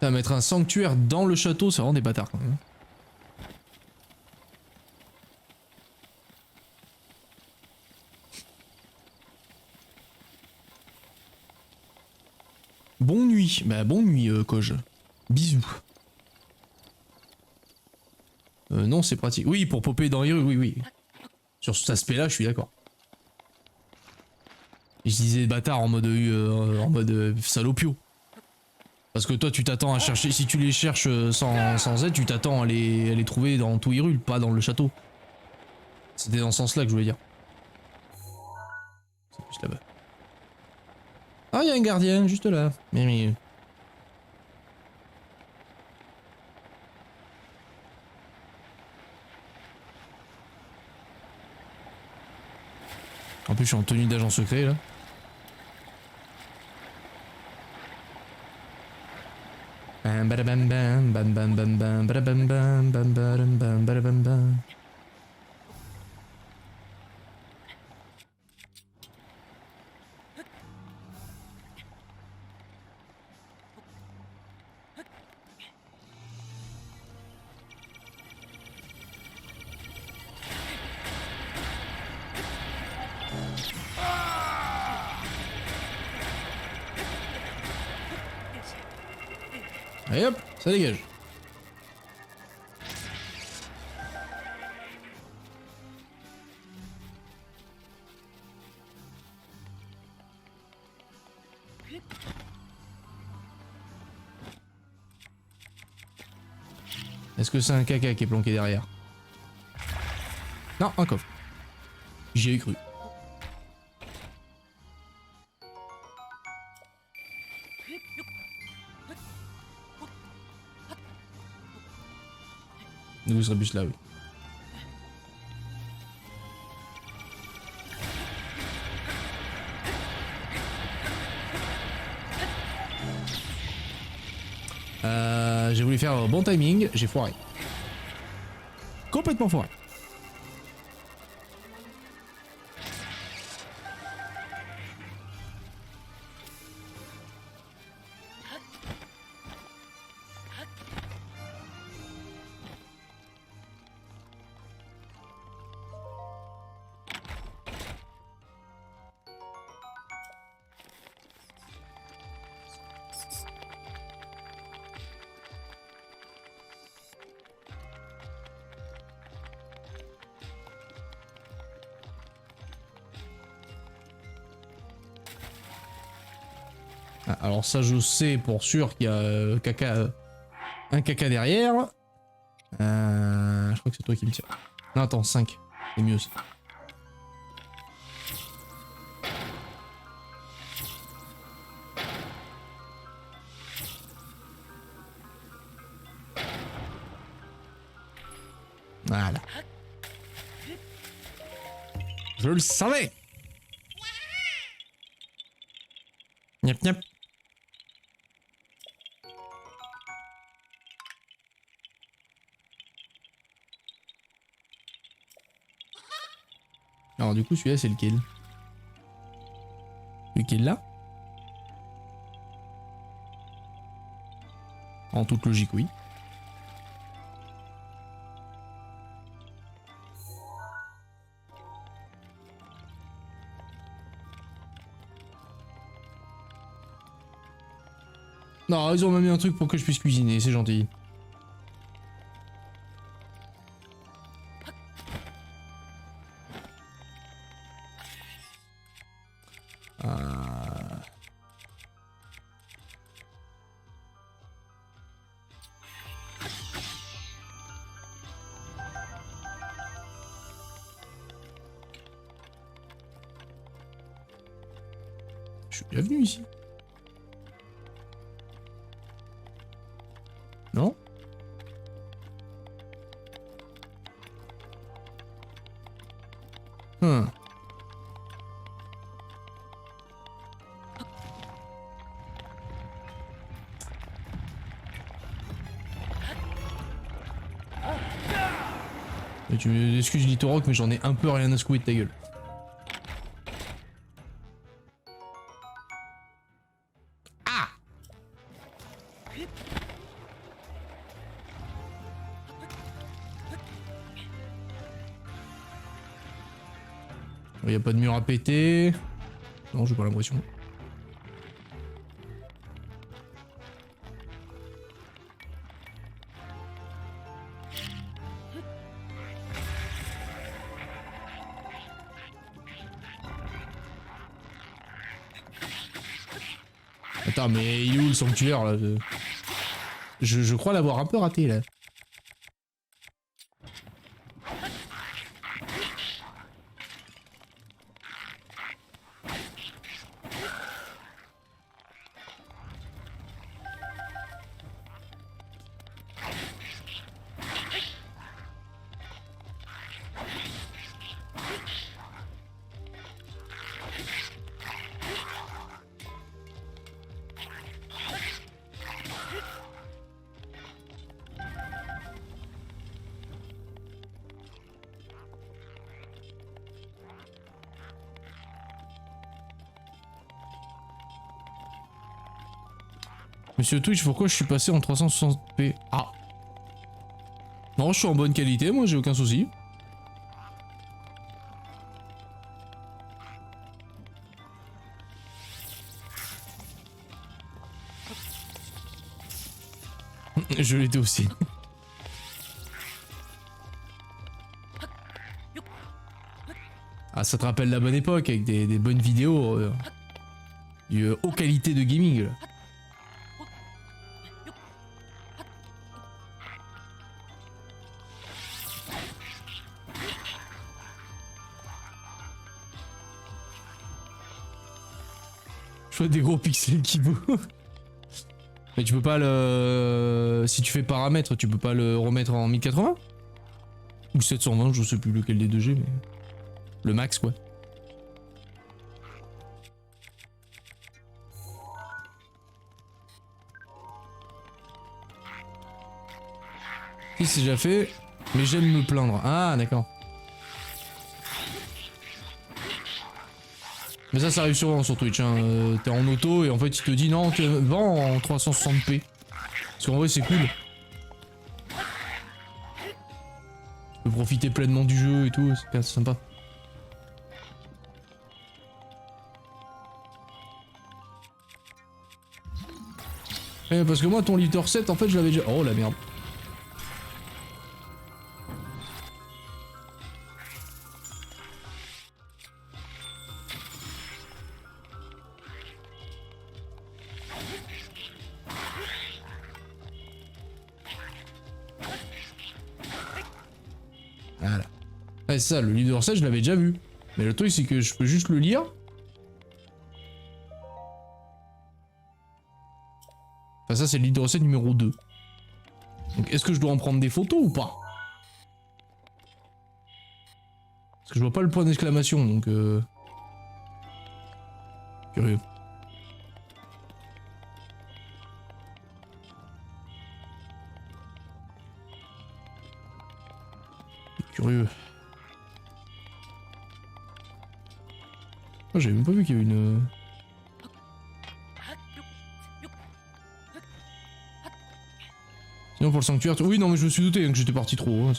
Ça va mettre un sanctuaire dans le château, c'est vraiment des bâtards quand même. Bonne nuit. Bah bonne nuit, Koj. Bisous. Non, c'est pratique. Oui, pour popper dans les rues, oui, oui. Sur cet aspect-là, je suis d'accord. Je disais bâtard en mode salopio. Parce que toi, tu t'attends à chercher... Si tu les cherches sans aide, tu t'attends à les trouver dans tout Hyrule, pas dans le château. C'était dans ce sens-là que je voulais dire. C'est juste là-bas. Ah, il y a un gardien, juste là. Mais... En plus, je suis en tenue d'agent secret, là. Bam bam bam bam bam bam bam bam bam bam bam bam bam bam. Et hop, ça dégage. Est-ce que c'est un caca qui est planqué derrière? Non, un coffre. J'y ai cru. Nous serait plus là, oui. J'ai voulu faire bon timing, j'ai foiré. complètement foiré. Ah, alors ça je sais pour sûr qu'il y a un caca derrière. Je crois que c'est toi qui me tire. Non attends, 5. C'est mieux ça. Voilà. Je le savais. Niap niap. Alors du coup celui-là c'est lequel? Lequel là? En toute logique oui. Non, ils ont même mis un truc pour que je puisse cuisiner, c'est gentil. Je suis déjà venu ici. Non? Et tu m'excuses Litoroc, mais j'en ai un peu rien à secouer de ta gueule. Ah! Y a pas de mur à péter. Non, j'ai pas l'impression. Attends, mais il est où le sanctuaire là? Je crois l'avoir un peu raté là. Monsieur Twitch, pourquoi je suis passé en 360p? Ah. Non, je suis en bonne qualité, moi j'ai aucun souci. Je l'étais aussi. Ah, ça te rappelle la bonne époque avec des bonnes vidéos. Du haut qualité de gaming. Là. Je vois des gros pixels qui bougent. Mais tu peux pas le... Si tu fais paramètres, tu peux pas le remettre en 1080 ou 720, je sais plus lequel des deux j'ai, mais... Le max, quoi. Si c'est déjà fait... Mais j'aime me plaindre. Ah, d'accord. Mais ça arrive souvent sur Twitch. Hein. T'es en auto et en fait, il te dit non, tu vends en 360p. Parce qu'en vrai, c'est cool. Tu peux profiter pleinement du jeu et tout, c'est sympa. Parce que moi, ton leader 7, en fait, je l'avais déjà. Oh la merde. Voilà. Ouais, c'est ça, le leader 7, je l'avais déjà vu. Mais le truc, c'est que je peux juste le lire. Enfin, ça, c'est le leader 7 numéro 2. Donc, est-ce que je dois en prendre des photos ou pas? Parce que je vois pas le point d'exclamation, donc curieux. Curieux. Oh, j'avais même pas vu qu'il y avait une... Sinon pour le sanctuaire... Oui, non mais je me suis douté que j'étais parti trop. Hein,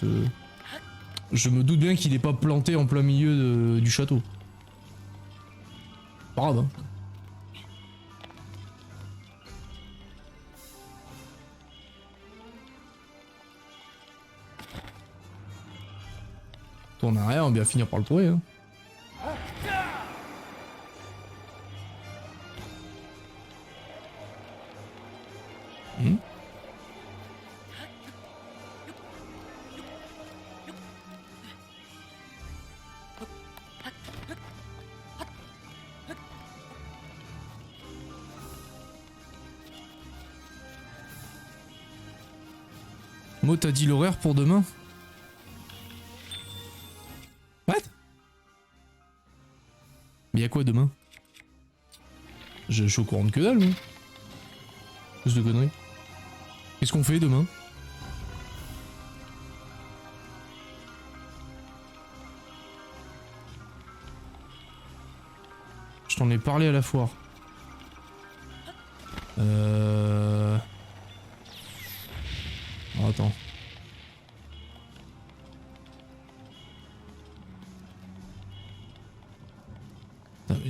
je me doute bien qu'il est pas planté en plein milieu du château. Pas grave, hein. Tourne arrière, on va bien finir par le trouver. Hein. Mo, t'as dit l'horaire pour demain? What? Mais y'a quoi demain? Je suis au courant de que dalle, moi. Plus de conneries. Qu'est-ce qu'on fait demain? Je t'en ai parlé à la foire. Oh, attends.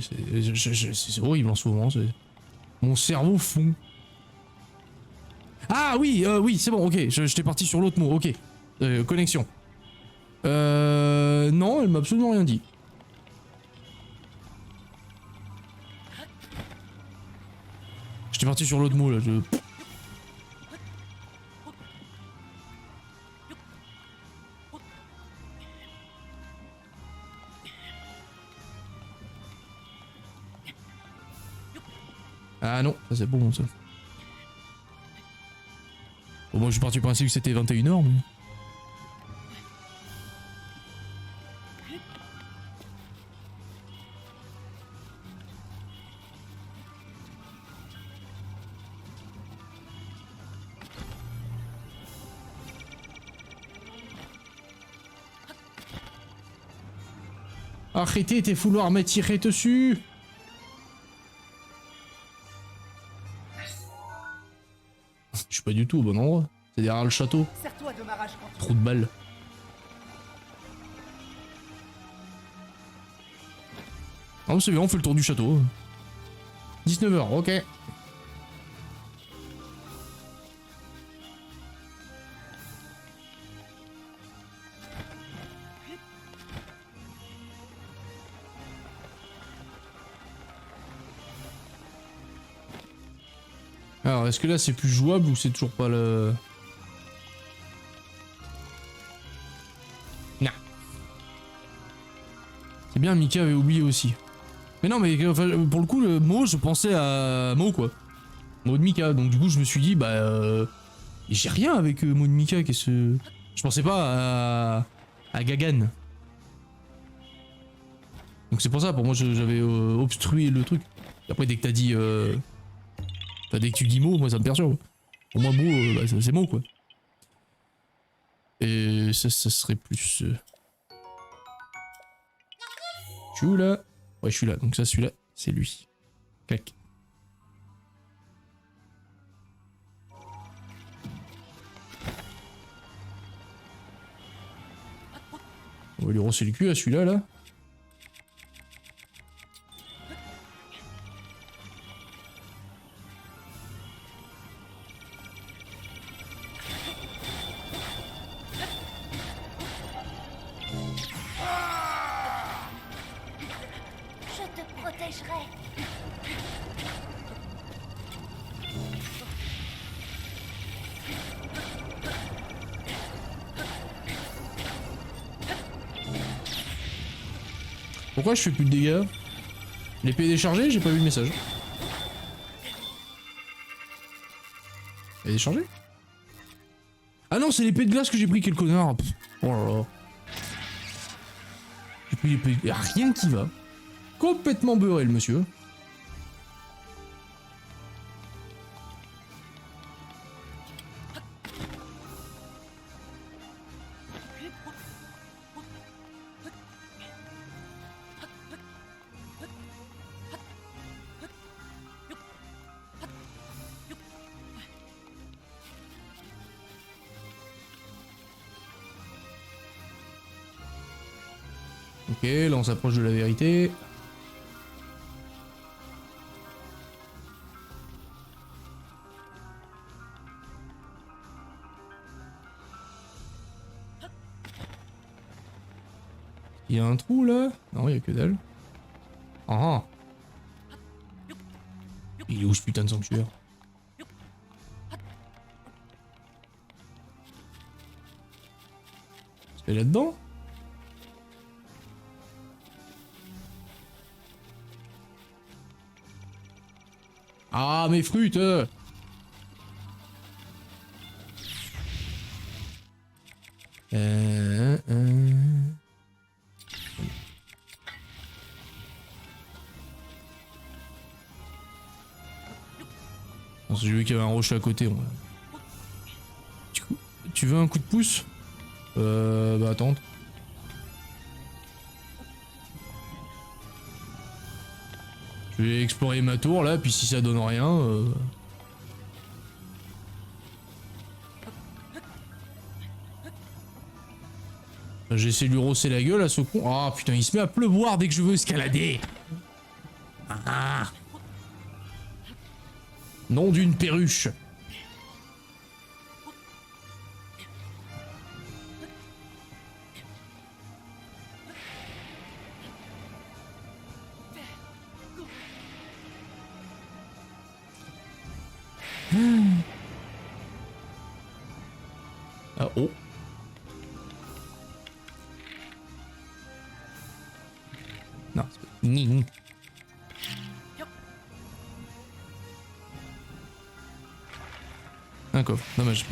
C'est horrible en ce moment. Mon cerveau fond. Ah oui, oui, c'est bon, ok. J'étais parti sur l'autre mot, ok. Connexion. Non, elle m'a absolument rien dit. J'étais parti sur l'autre mot là. Ah non, ça c'est bon ça. Bon, moi je suis parti du principe que c'était 21h mais... Arrêtez tes fouloirs me tirer dessus. Je suis pas du tout au bon endroit. C'est derrière le château. Trou de balle. Ah c'est bien, on fait le tour du château. 19h, ok. Alors, est-ce que là c'est plus jouable ou c'est toujours pas le... Non. C'est bien, Mika avait oublié aussi. Mais non, mais enfin, pour le coup, le mot, je pensais à Mo quoi. Mo de Mika, donc du coup je me suis dit, bah... j'ai rien avec Mo de Mika, qu'est-ce que... Je pensais pas à Gagan. Donc c'est pour ça, pour moi j'avais obstrué le truc. Et après dès que t'as dit... Enfin, dès que tu dis mot, moi ça me perturbe. Pour moi, mot, bah, c'est mot quoi. Et ça serait plus... Je suis où là? Ouais, je suis là. Donc ça, celui-là, c'est lui. Clac. On va lui rosser le cul à celui-là, là. Je te protégerai. Pourquoi je fais plus de dégâts? L'épée est déchargée? J'ai pas vu le message. Elle est déchargée? Ah non, c'est l'épée de glace que j'ai pris, quel connard. Pff, oh là là. J'ai pris l'épée... Y'a rien qui va. Complètement beurré le monsieur. Ok, là on s'approche de la vérité. Il y a un trou là? Non, il y a que dalle. Ah ah. Il est où ce putain de sanctuaire? C'est là-dedans? Ah, mes fruits! J'ai vu qu'il y avait un rocher à côté. Tu veux un coup de pouce? Bah attends. Je vais explorer ma tour là, puis si ça donne rien... J'essaie de lui rosser la gueule à ce con. Ah putain, il se met à pleuvoir dès que je veux escalader. Ah. Nom d'une perruche. Ah oh. Non, c'est pas... Ni. Un coffre, dommage.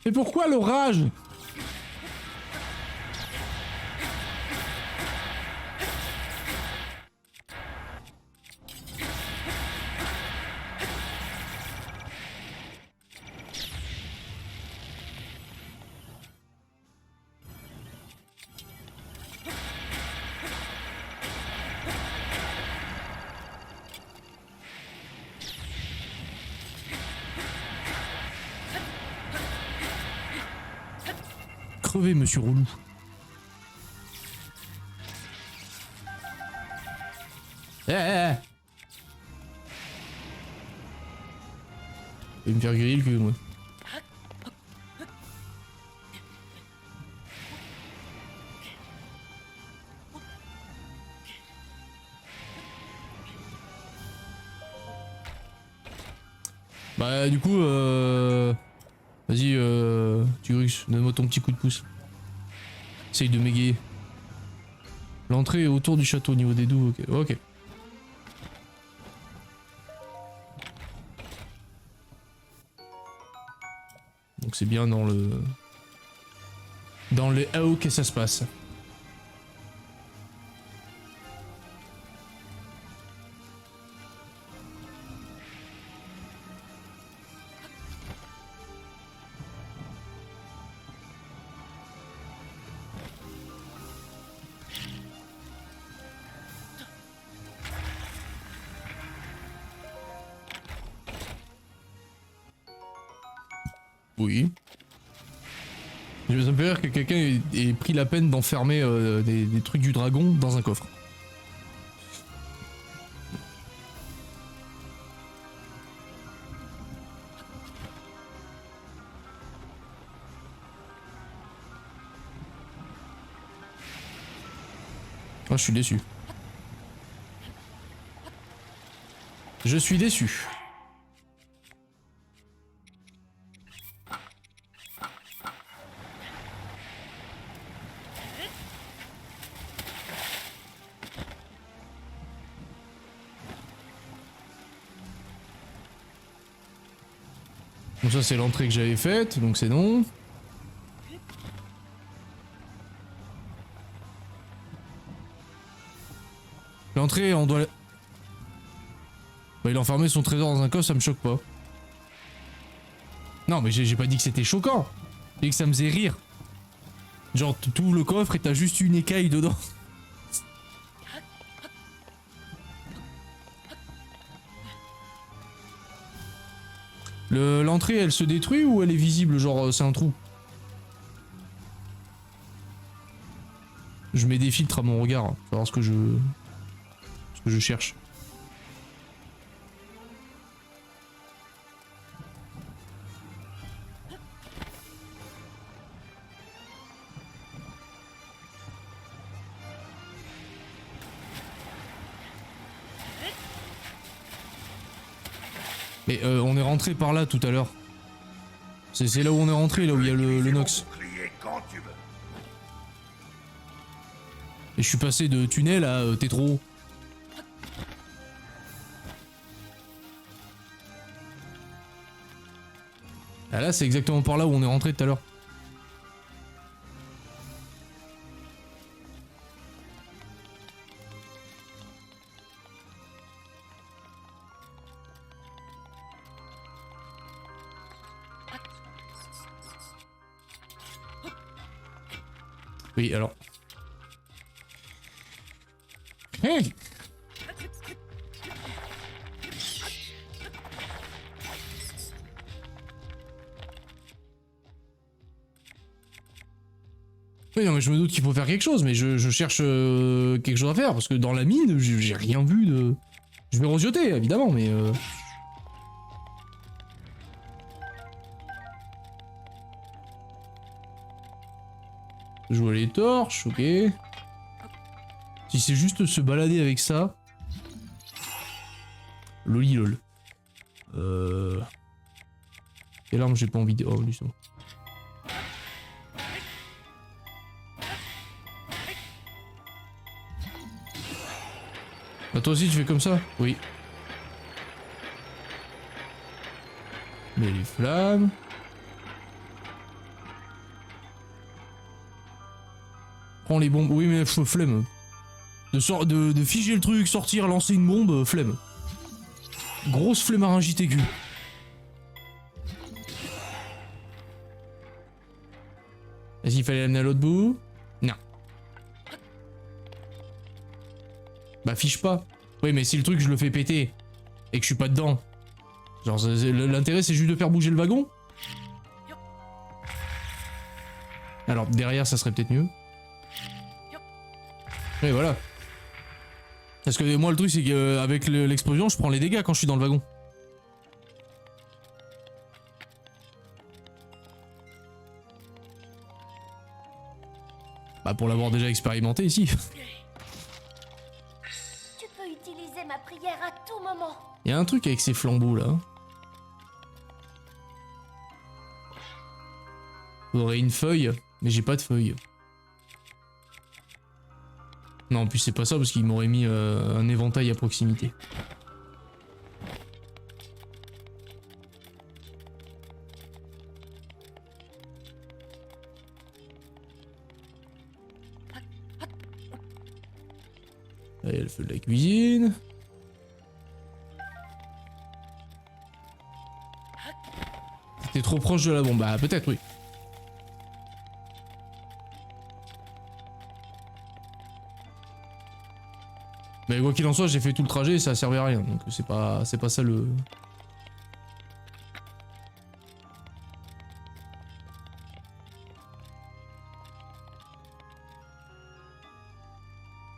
Mais pourquoi l'orage? Crevez, monsieur relou. Il va me faire griller le cul, moi. Bah, du coup, vas-y, Tugrux, donne-moi ton petit coup de pouce. Essaye de m'égayer. L'entrée est autour du château au niveau des douves, ok. Ok. Donc c'est bien dans le... Dans le haut que ça se passe. Oui. Ça me fait rire que quelqu'un ait pris la peine d'enfermer des trucs du dragon dans un coffre. Ah, je suis déçu. Je suis déçu. Donc ça c'est l'entrée que j'avais faite, donc c'est non. L'entrée, on doit... Bah, il a enfermé son trésor dans un coffre, ça me choque pas. Non mais j'ai pas dit que c'était choquant. J'ai dit que ça me faisait rire. Genre tout le coffre et t'as juste une écaille dedans. L'entrée elle se détruit ou elle est visible, genre c'est un trou? Je mets des filtres à mon regard, pour savoir ce que je cherche. Mais on est rentré par là tout à l'heure. C'est là où on est rentré, là où il y a le Nox. Et je suis passé de tunnel à t'es trop haut. Ah là c'est exactement par là où on est rentré tout à l'heure. Oui alors. Hey. Oui non mais je me doute qu'il faut faire quelque chose, mais je cherche quelque chose à faire, parce que dans la mine, j'ai rien vu de... Je vais rosioter évidemment, mais... Jouer les torches, ok. Si c'est juste se balader avec ça... Loli lol. Quelle arme j'ai pas envie de... Oh lui c'est bon. Bah toi aussi tu fais comme ça? Oui. Mais les flammes... Prends les bombes, oui mais flemme. De figer le truc, sortir, lancer une bombe, flemme. Grosse flemmaringite aiguë. Vas-y, il fallait l'amener à l'autre bout. Non. Bah fiche pas. Oui mais si le truc je le fais péter et que je suis pas dedans. Genre l'intérêt c'est juste de faire bouger le wagon. Alors derrière ça serait peut-être mieux. Et voilà. Parce que moi le truc c'est qu'avec l'explosion je prends les dégâts quand je suis dans le wagon. Bah pour l'avoir déjà expérimenté ici. Tu peux utiliser ma prière à tout moment. Il y a un truc avec ces flambeaux là. Faudrait une feuille, mais j'ai pas de feuille. Non, en plus c'est pas ça parce qu'il m'aurait mis un éventail à proximité. Là, il y a le feu de la cuisine. T'es trop proche de la bombe. Bah, peut-être, oui. Mais quoi qu'il en soit, j'ai fait tout le trajet et ça servait à rien. Donc c'est pas ça le...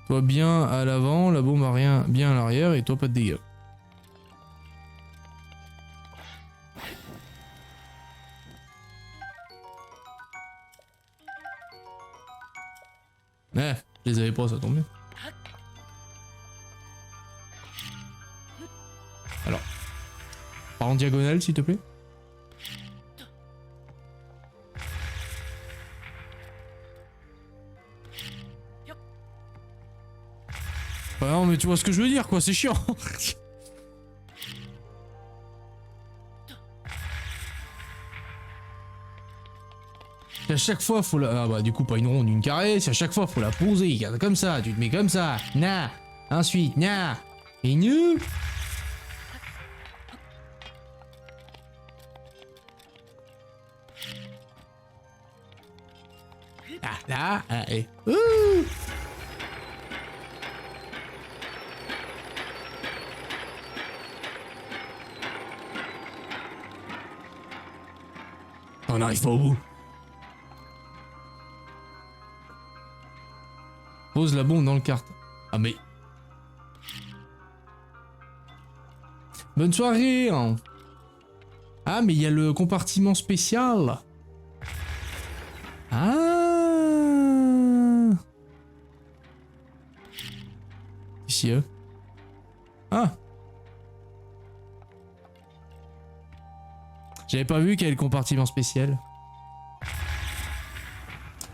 Toi bien à l'avant, la bombe a rien bien à l'arrière et toi pas de dégâts. Eh, je les avais pas, ça tombe bien. Alors, par en diagonale s'il te plaît. Bah non mais tu vois ce que je veux dire quoi, c'est chiant. À chaque fois faut la... Ah bah du coup pas une ronde, une carrée, c'est à chaque fois faut la poser, comme ça, tu te mets comme ça, na, ensuite, na, et nu. Ah là, ah, et... Ouh. On n'arrive pas au bout. Pose la bombe dans le carte. Ah mais... Bonne soirée hein. Ah mais il y a le compartiment spécial. Ah. Ici Ah. J'avais pas vu qu'il y avait le compartiment spécial.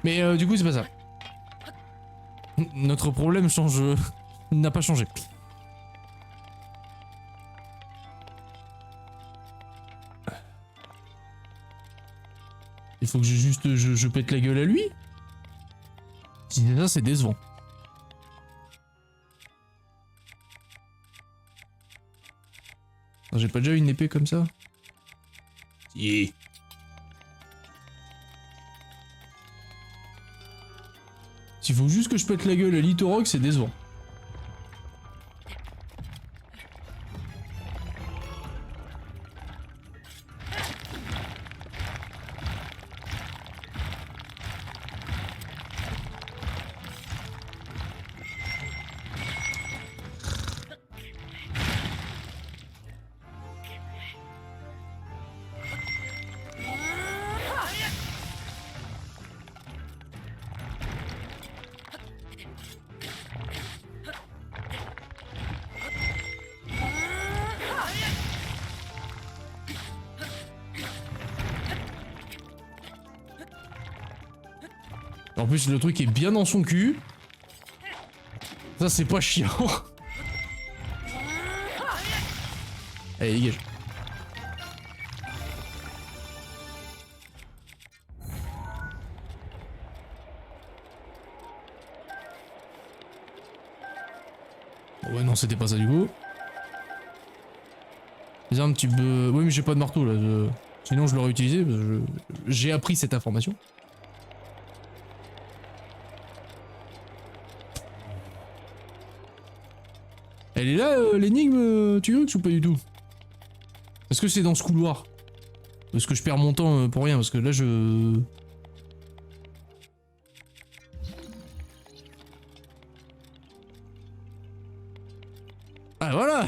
Mais du coup c'est pas ça. Notre problème change... n'a pas changé. Il faut que je pète la gueule à lui. Si c'est ça, c'est décevant. J'ai pas déjà une épée comme ça? Si. S'il faut juste que je pète la gueule à Litorok, c'est décevant. En plus, le truc est bien dans son cul. Ça, c'est pas chiant. Allez, dégage. Oh ouais, non, c'était pas ça du coup. Les armes type... Oui, mais j'ai pas de marteau là. Sinon, je l'aurais utilisé. Parce que j'ai appris cette information. Elle est là, l'énigme, Tugrux, ou pas du tout? Est-ce que c'est dans ce couloir? Est-ce que je perds mon temps pour rien? Parce que là, je... Ah, voilà!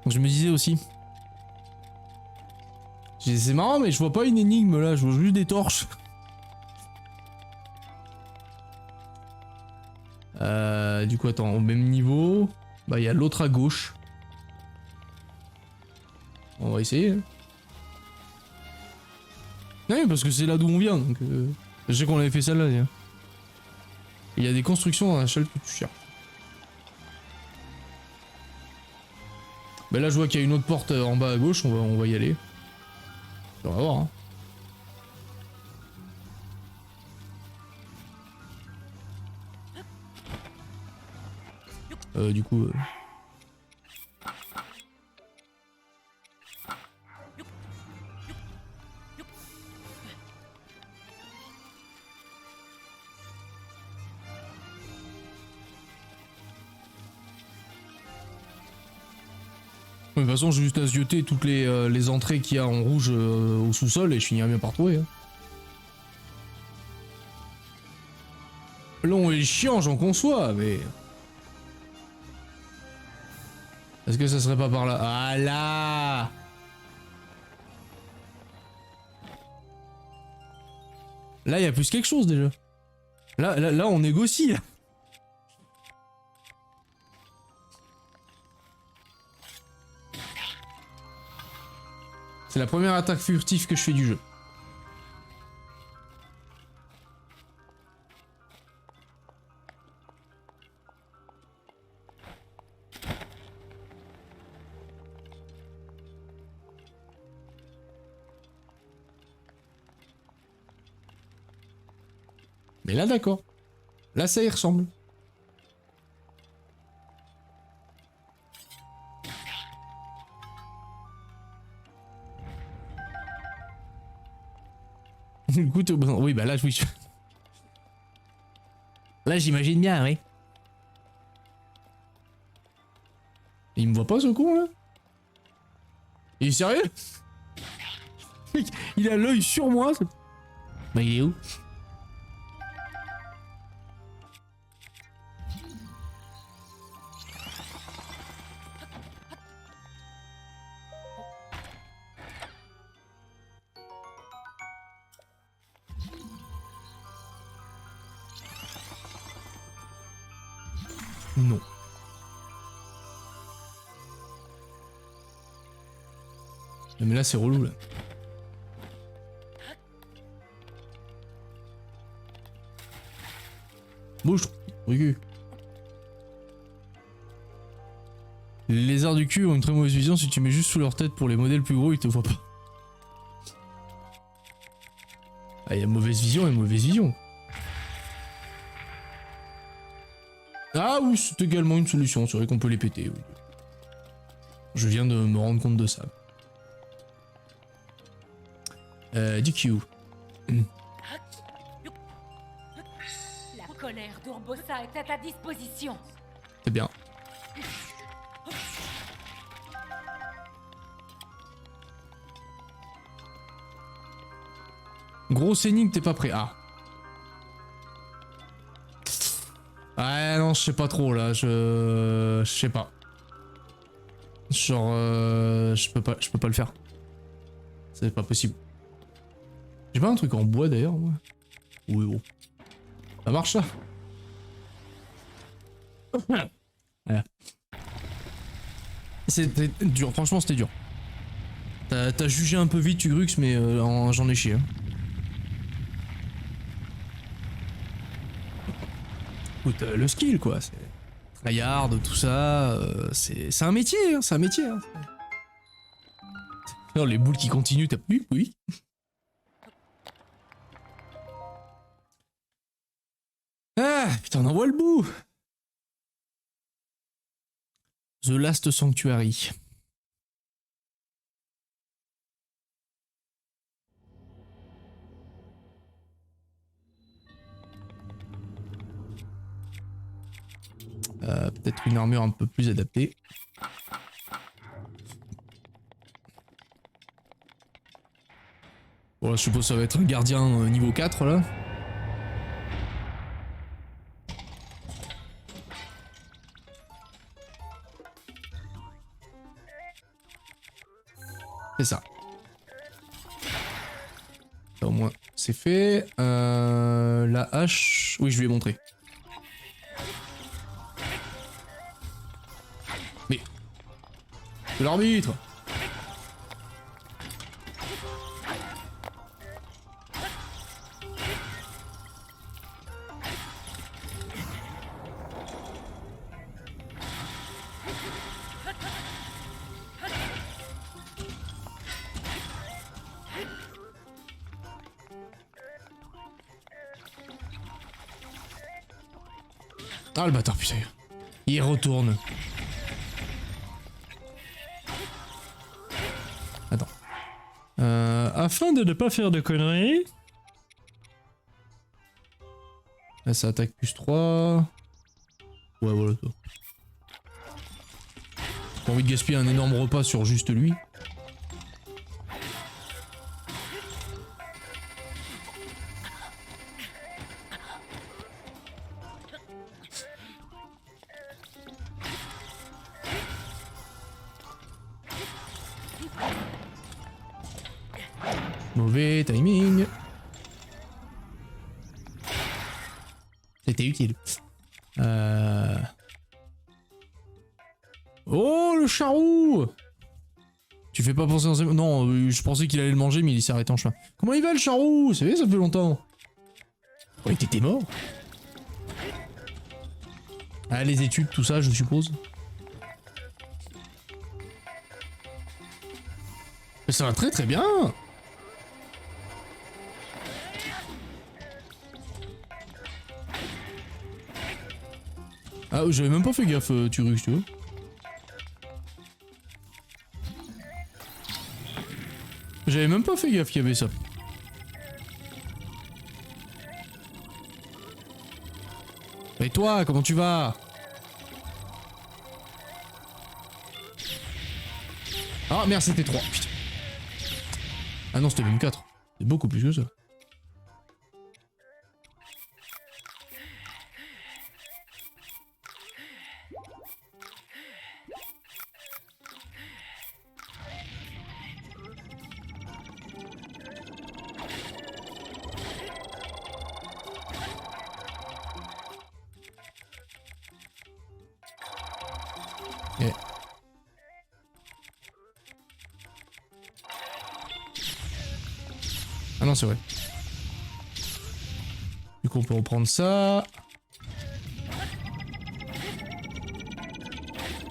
Je me disais aussi... C'est marrant, mais je vois pas une énigme là, je vois juste des torches. Du coup, attends, au même niveau, bah il y a l'autre à gauche. On va essayer. Oui, parce que c'est là d'où on vient, donc je sais qu'on avait fait celle-là. Il y a des constructions dans la challe que tu cherches. Bah là, je vois qu'il y a une autre porte en bas à gauche, on va y aller. On va voir. Hein. Du coup... De toute façon, j'ai juste à zioter toutes les entrées qu'il y a en rouge au sous-sol et je finirai bien par trouver. Hein. Long et chiant, j'en conçois, mais... Est-ce que ça serait pas par là? Ah là! Là, il y a plus quelque chose déjà. Là, on négocie. Là. C'est la première attaque furtive que je fais du jeu. Mais là, d'accord. Là, ça y ressemble. Le couteau blanc. Oui, bah là, oui. Là, j'imagine bien, oui. Il me voit pas, ce con, là? Il est sérieux? Il a l'œil sur moi. Bah, il est où? Non. Mais là c'est relou là. Bouge. Okay. Les lézards du cul ont une très mauvaise vision, si tu mets juste sous leur tête pour les modèles plus gros, ils te voient pas. Ah, il y a mauvaise vision et mauvaise vision. Ah oui, c'est également une solution, c'est vrai qu'on peut les péter. Oui. Je viens de me rendre compte de ça. DQ. La colère d'Urbosa est à ta disposition. C'est bien. Grosse énigme, t'es pas prêt. Ah. Ouais, non, je sais pas trop là. Je sais pas. Genre, je peux pas le faire. C'est pas possible. J'ai pas un truc en bois d'ailleurs, moi. Oui, bon. Ça marche ça. Voilà. C'était dur, franchement c'était dur. T'as jugé un peu vite, Tugrux, mais j'en ai chié. Hein. Écoute, le skill quoi, c'est tryhard, tout ça, c'est un métier, hein, c'est un métier. Hein. Non, les boules qui continuent, t'as oui, oui. Ah, putain, on en voit le bout. The Last Sanctuary. Peut-être une armure un peu plus adaptée. Bon, là, je suppose que ça va être un gardien niveau 4 là. C'est ça. Là, au moins, c'est fait. La hache. Oui, je lui ai montré. Mais. C'est l'arbitre! Ah le bâtard, putain. Il retourne. Attends. Afin de ne pas faire de conneries. Là, ça attaque plus 3. Ouais, voilà, toi. J'ai envie de gaspiller un énorme repas sur juste lui. Mauvais timing. C'était utile. Oh, le charroux! Tu fais pas penser dans ces... Non, je pensais qu'il allait le manger, mais il s'est arrêté en chemin. Comment il va, le charroux? C'est vrai, ça fait longtemps. Ouais, t'étais mort. Ah, les études, tout ça, je suppose. Mais ça va très très bien. Ah, j'avais même pas fait gaffe, Turux, tu vois. J'avais même pas fait gaffe qu'il y avait ça. Et toi, comment tu vas? Ah merde, c'était 3, putain. Ah non, c'était même 4. C'est beaucoup plus que ça. Yeah. Ah non, c'est vrai. Du coup, on peut reprendre ça.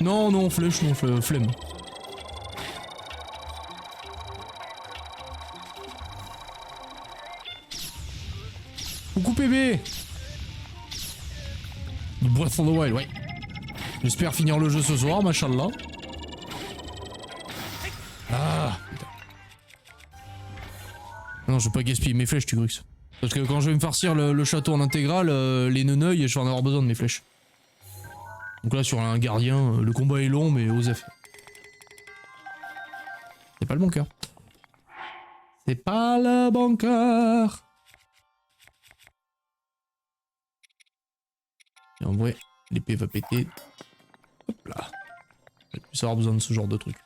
Non, non, flèche, non, flemme. Coucou PB. Du Breath of the Wild, ouais. J'espère finir le jeu ce soir, machallah. Ah, putain. Non, je vais pas gaspiller mes flèches, tu grux. Parce que quand je vais me farcir le château en intégrale, les neneuils, je vais en avoir besoin de mes flèches. Donc là, sur un gardien, le combat est long, mais osef. C'est pas le bon cœur. C'est pas le bon cœur. Et en vrai, l'épée va péter. Hop là. Je vais plus avoir besoin de ce genre de truc.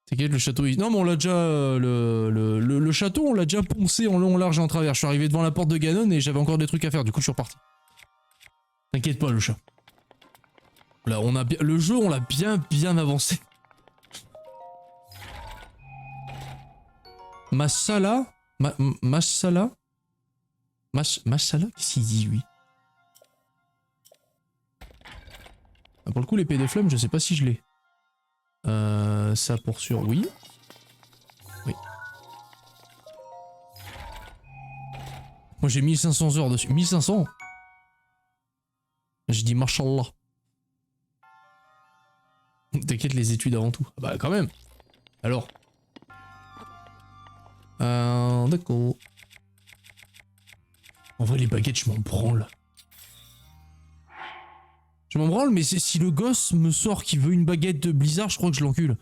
C'est quel le château ici? Non, mais on l'a déjà. Le château, on l'a déjà poncé en long, en large et en travers. Je suis arrivé devant la porte de Ganon et j'avais encore des trucs à faire. Du coup, je suis reparti. T'inquiète pas, le chat. Là, on a bien. Le jeu, on l'a bien avancé. Masala? Masala? Masala? Qu'est-ce qu'il dit, lui? Ah, pour le coup, l'épée de flamme, je sais pas si je l'ai. Ça pour sûr, oui. Oui. Moi j'ai 1500 heures dessus. 1500? J'ai dit mashallah. T'inquiète, les études avant tout. Bah quand même. Alors. D'accord. En vrai les baguettes je m'en branle. Je m'en branle, mais si le gosse me sort qui veut une baguette de Blizzard, je crois que je l'encule.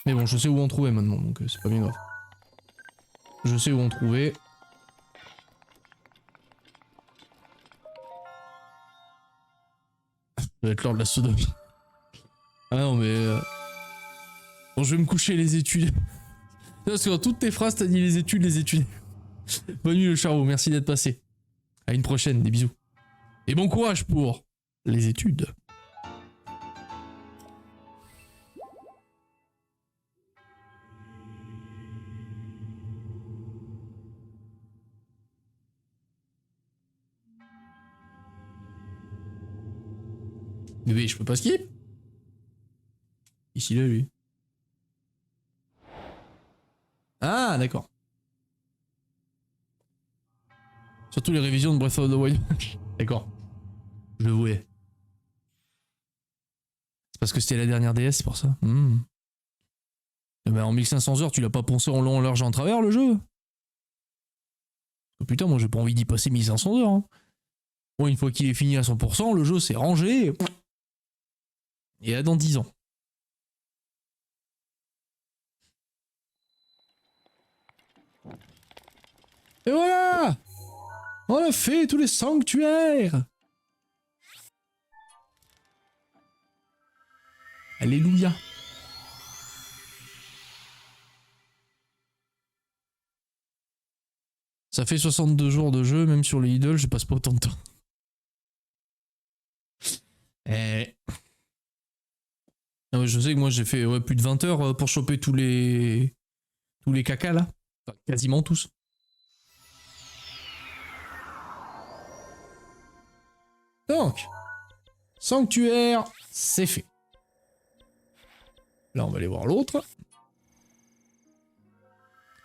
Mais bon, je sais où en trouver maintenant, donc c'est pas bien grave. Je sais où en trouver. Ça va être l'heure de la sodomie. Ah non, mais... Bon, je vais me coucher les études. Parce que dans toutes tes phrases, t'as dit les études, les études. Bonne nuit le charreau, merci d'être passé. À une prochaine, des bisous. Et bon courage pour les études. Mais je peux pas skip. Ici là lui. Ah d'accord. Surtout les révisions de Breath of the Wild. D'accord. Je le voulais. C'est parce que c'était la dernière DS, c'est pour ça. Mais en 1500 heures, tu l'as pas poncé en long, en large, en travers le jeu. Oh putain, moi j'ai pas envie d'y passer 1500 heures. Hein. Bon, une fois qu'il est fini à 100%, le jeu s'est rangé. Et à dans 10 ans. Et voilà! On a fait tous les sanctuaires! Alléluia! Ça fait 62 jours de jeu, même sur les idoles, je passe pas autant de temps. Non, mais je sais que moi j'ai fait plus de 20 heures pour choper tous les cacas là. Enfin, quasiment tous. Donc, sanctuaire, c'est fait. Là, on va aller voir l'autre.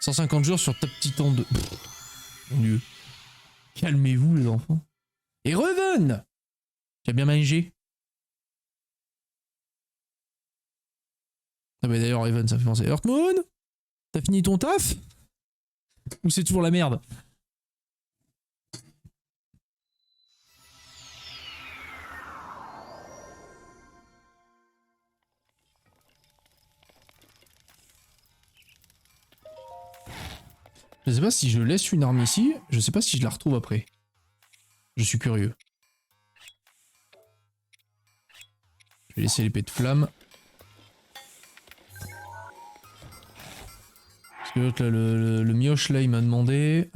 150 jours sur ta petite temps de... Mon dieu. Calmez-vous les enfants. Et Reven! Tu as bien mangé? Ah bah d'ailleurs Reven, ça fait penser. Earthmoon? T'as fini ton taf? Ou c'est toujours la merde? Je sais pas si je laisse une arme ici, je sais pas si je la retrouve après. Je suis curieux. Je vais laisser l'épée de flamme. Parce que l'autre là, le mioche là, il m'a demandé...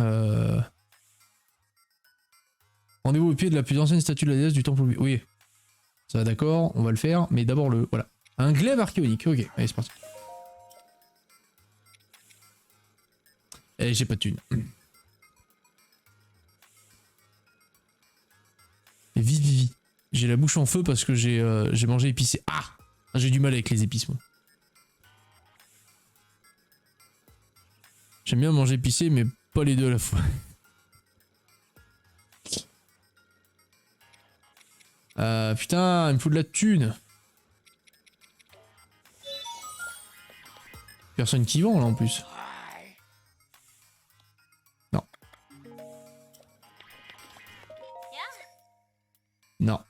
Rendez-vous au pied de la plus ancienne statue de la déesse du temple... Oui. Ça va d'accord, on va le faire, mais d'abord le... Voilà. Un glaive archéonique, ok, allez c'est parti. Eh, j'ai pas de thune. Et vivi. J'ai la bouche en feu parce que j'ai mangé épicé. Ah! J'ai du mal avec les épices, moi. J'aime bien manger épicé, mais pas les deux à la fois. Putain, il me faut de la thune. Personne qui vend là en plus. Non. Non.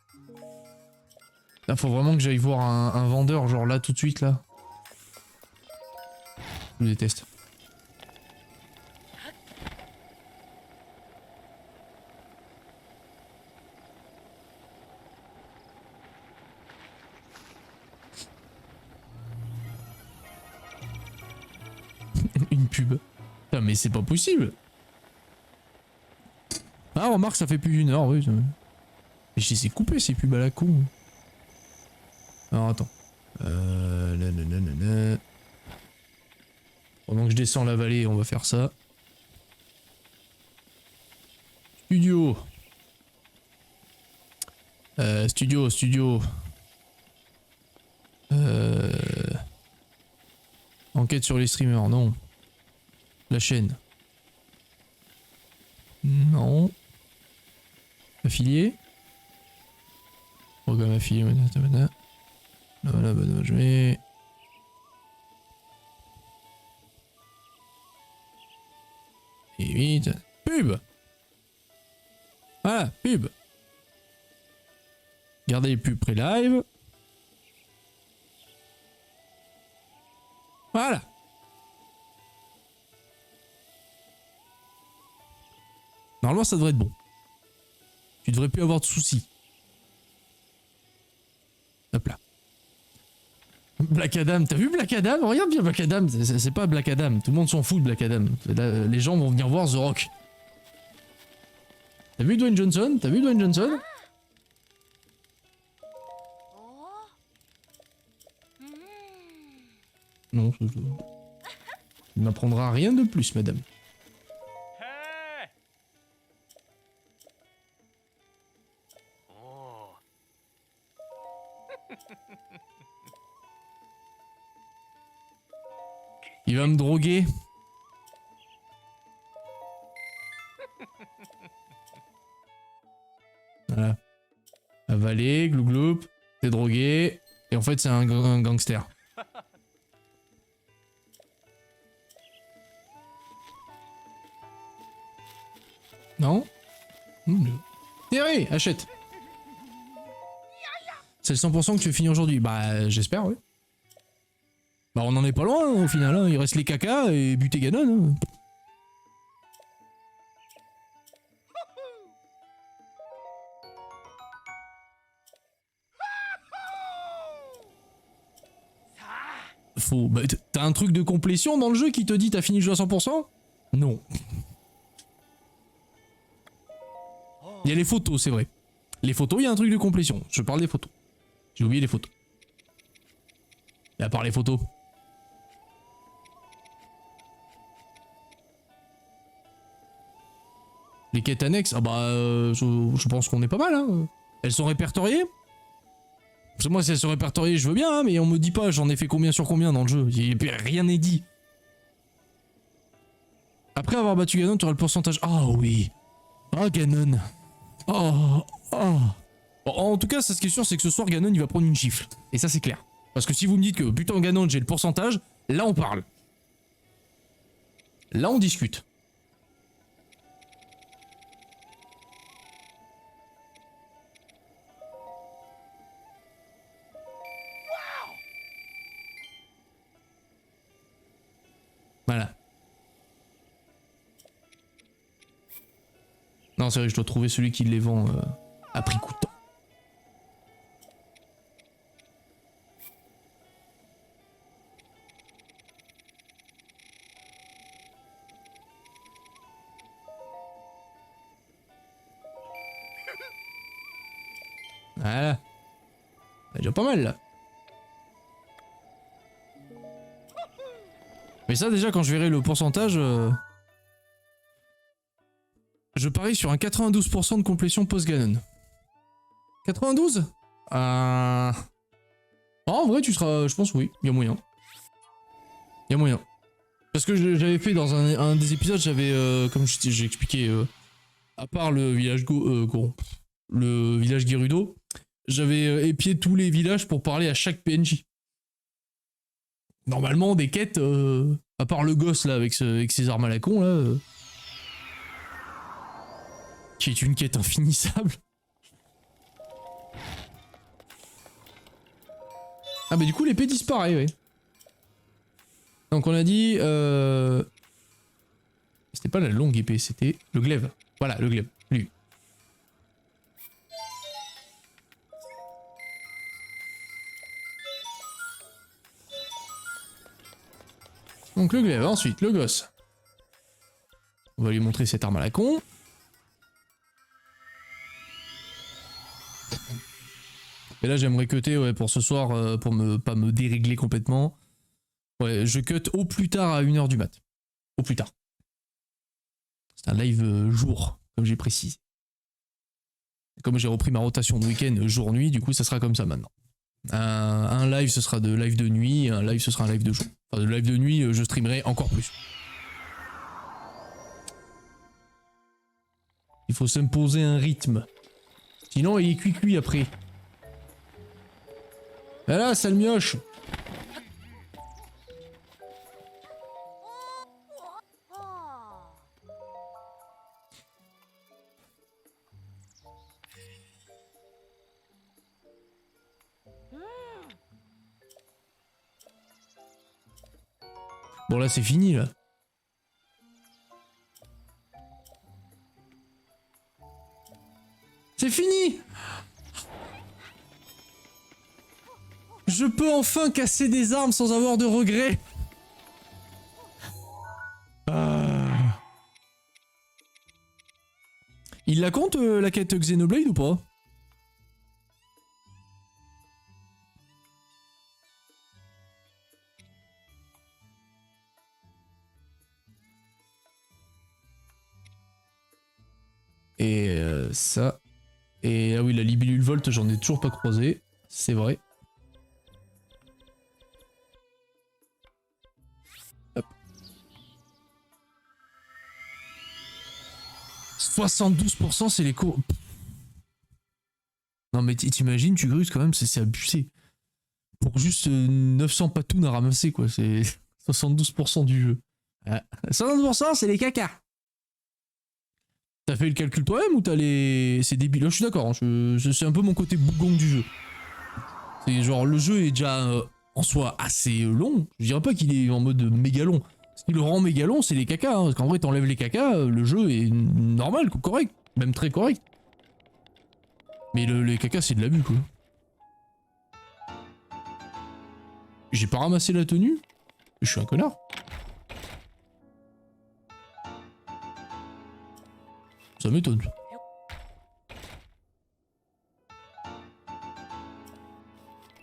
Là, faut vraiment que j'aille voir un vendeur, genre là, tout de suite, là. Je le déteste. Une pub. Putain, mais c'est pas possible. Ah, remarque, ça fait plus d'une heure, oui. Mais je les ai coupés, ces pubs à la con. Alors, attends. Pendant que je descends la vallée, on va faire ça. Studio. Studio. Enquête sur les streamers, non. La chaîne. Non. Affilié. Programme affilié. Voilà, je vais... Et vite. Pub. Voilà, pub. Gardez les pubs pré-live. Voilà. Normalement, ça devrait être bon. Tu devrais plus avoir de soucis. Hop là. Black Adam, t'as vu Black Adam? Regarde bien Black Adam, c'est pas Black Adam, tout le monde s'en fout de Black Adam. Là, les gens vont venir voir The Rock. T'as vu Dwayne Johnson? T'as vu Dwayne Johnson? Non, il m'apprendra rien de plus, madame. Il va me droguer. Avalé, gloup, t'es drogué. Et en fait, c'est un gangster. Non? Terré, achète. C'est le 100% que tu veux finir aujourd'hui. Bah, j'espère, oui. Bah, on en est pas loin, hein, au final. Hein. Il reste les caca et buter Ganon. Hein. Faut... Bah, t'as un truc de complétion dans le jeu qui te dit t'as fini le jeu à 100%? Non. Il y a les photos, c'est vrai. Les photos, il y a un truc de complétion. Je parle des photos. J'ai oublié les photos. Et à part les photos. Les quêtes annexes, ah bah je pense qu'on est pas mal. Hein. Elles sont répertoriées? Parce que moi si elles sont répertoriées je veux bien, hein, mais on me dit pas j'en ai fait combien sur combien dans le jeu. Rien n'est dit. Après avoir battu Ganon, tu auras le pourcentage. Ah oui. Ah Ganon. Oh. Oh. Bon, en tout cas, ce qui est sûr, c'est que ce soir, Ganon, il va prendre une gifle. Et ça, c'est clair. Parce que si vous me dites que, putain, Ganon, j'ai le pourcentage, là, on parle. Là, on discute. Voilà. Non, c'est vrai, je dois trouver celui qui les vend à prix coûtant. Voilà. C'est déjà pas mal là. Mais ça déjà quand je verrai le pourcentage... Je parie sur un 92% de complétion post-Ganon. 92 ? En vrai tu seras... Je pense oui, il y a moyen. Il y a moyen. Parce que j'avais fait dans un des épisodes, j'avais... comme j'ai expliqué... à part le village le village Gerudo, j'avais épié tous les villages pour parler à chaque PNJ. Normalement, des quêtes, à part le gosse là avec ses armes à la con là, qui est une quête infinissable. Ah bah du coup l'épée disparaît, oui. Donc on a dit, c'était pas la longue épée, c'était le glaive. Voilà, le glaive, lui. Donc le glaive, ensuite le gosse. On va lui montrer cette arme à la con. Et là j'aimerais cutter ouais, pour ce soir, pour pas me dérégler complètement. Ouais, je cut au plus tard à 1h du mat. Au plus tard. C'est un live jour, comme j'ai précisé. Comme j'ai repris ma rotation de week-end jour-nuit, du coup ça sera comme ça maintenant. Un live ce sera de live de nuit, un live ce sera un live de jour. Enfin de live de nuit je streamerai encore plus. Il faut s'imposer un rythme. Sinon il est cuit après. Voilà, sale mioche. Bon là c'est fini là. C'est fini. Je peux enfin casser des armes sans avoir de regrets. Il la compte la quête Xenoblade ou pas? Et ça. Et ah oui, la libellule Volt, j'en ai toujours pas croisé. C'est vrai. Hop. 72% c'est les cours. Non mais t'imagines, tu gruges quand même, c'est abusé. Pour juste 900 patounes à ramasser quoi, c'est 72% du jeu. 72% c'est les cacas. T'as fait le calcul toi-même ou t'as les... C'est débile, là, je suis d'accord, hein, c'est un peu mon côté bougon du jeu. C'est genre le jeu est déjà en soi assez long, je dirais pas qu'il est en mode méga long. Ce qui le rend méga long c'est les cacas, hein, parce qu'en vrai t'enlèves les cacas, le jeu est normal, correct, même très correct. Mais les cacas c'est de l'abus quoi. J'ai pas ramassé la tenue? Je suis un connard. Ça m'étonne.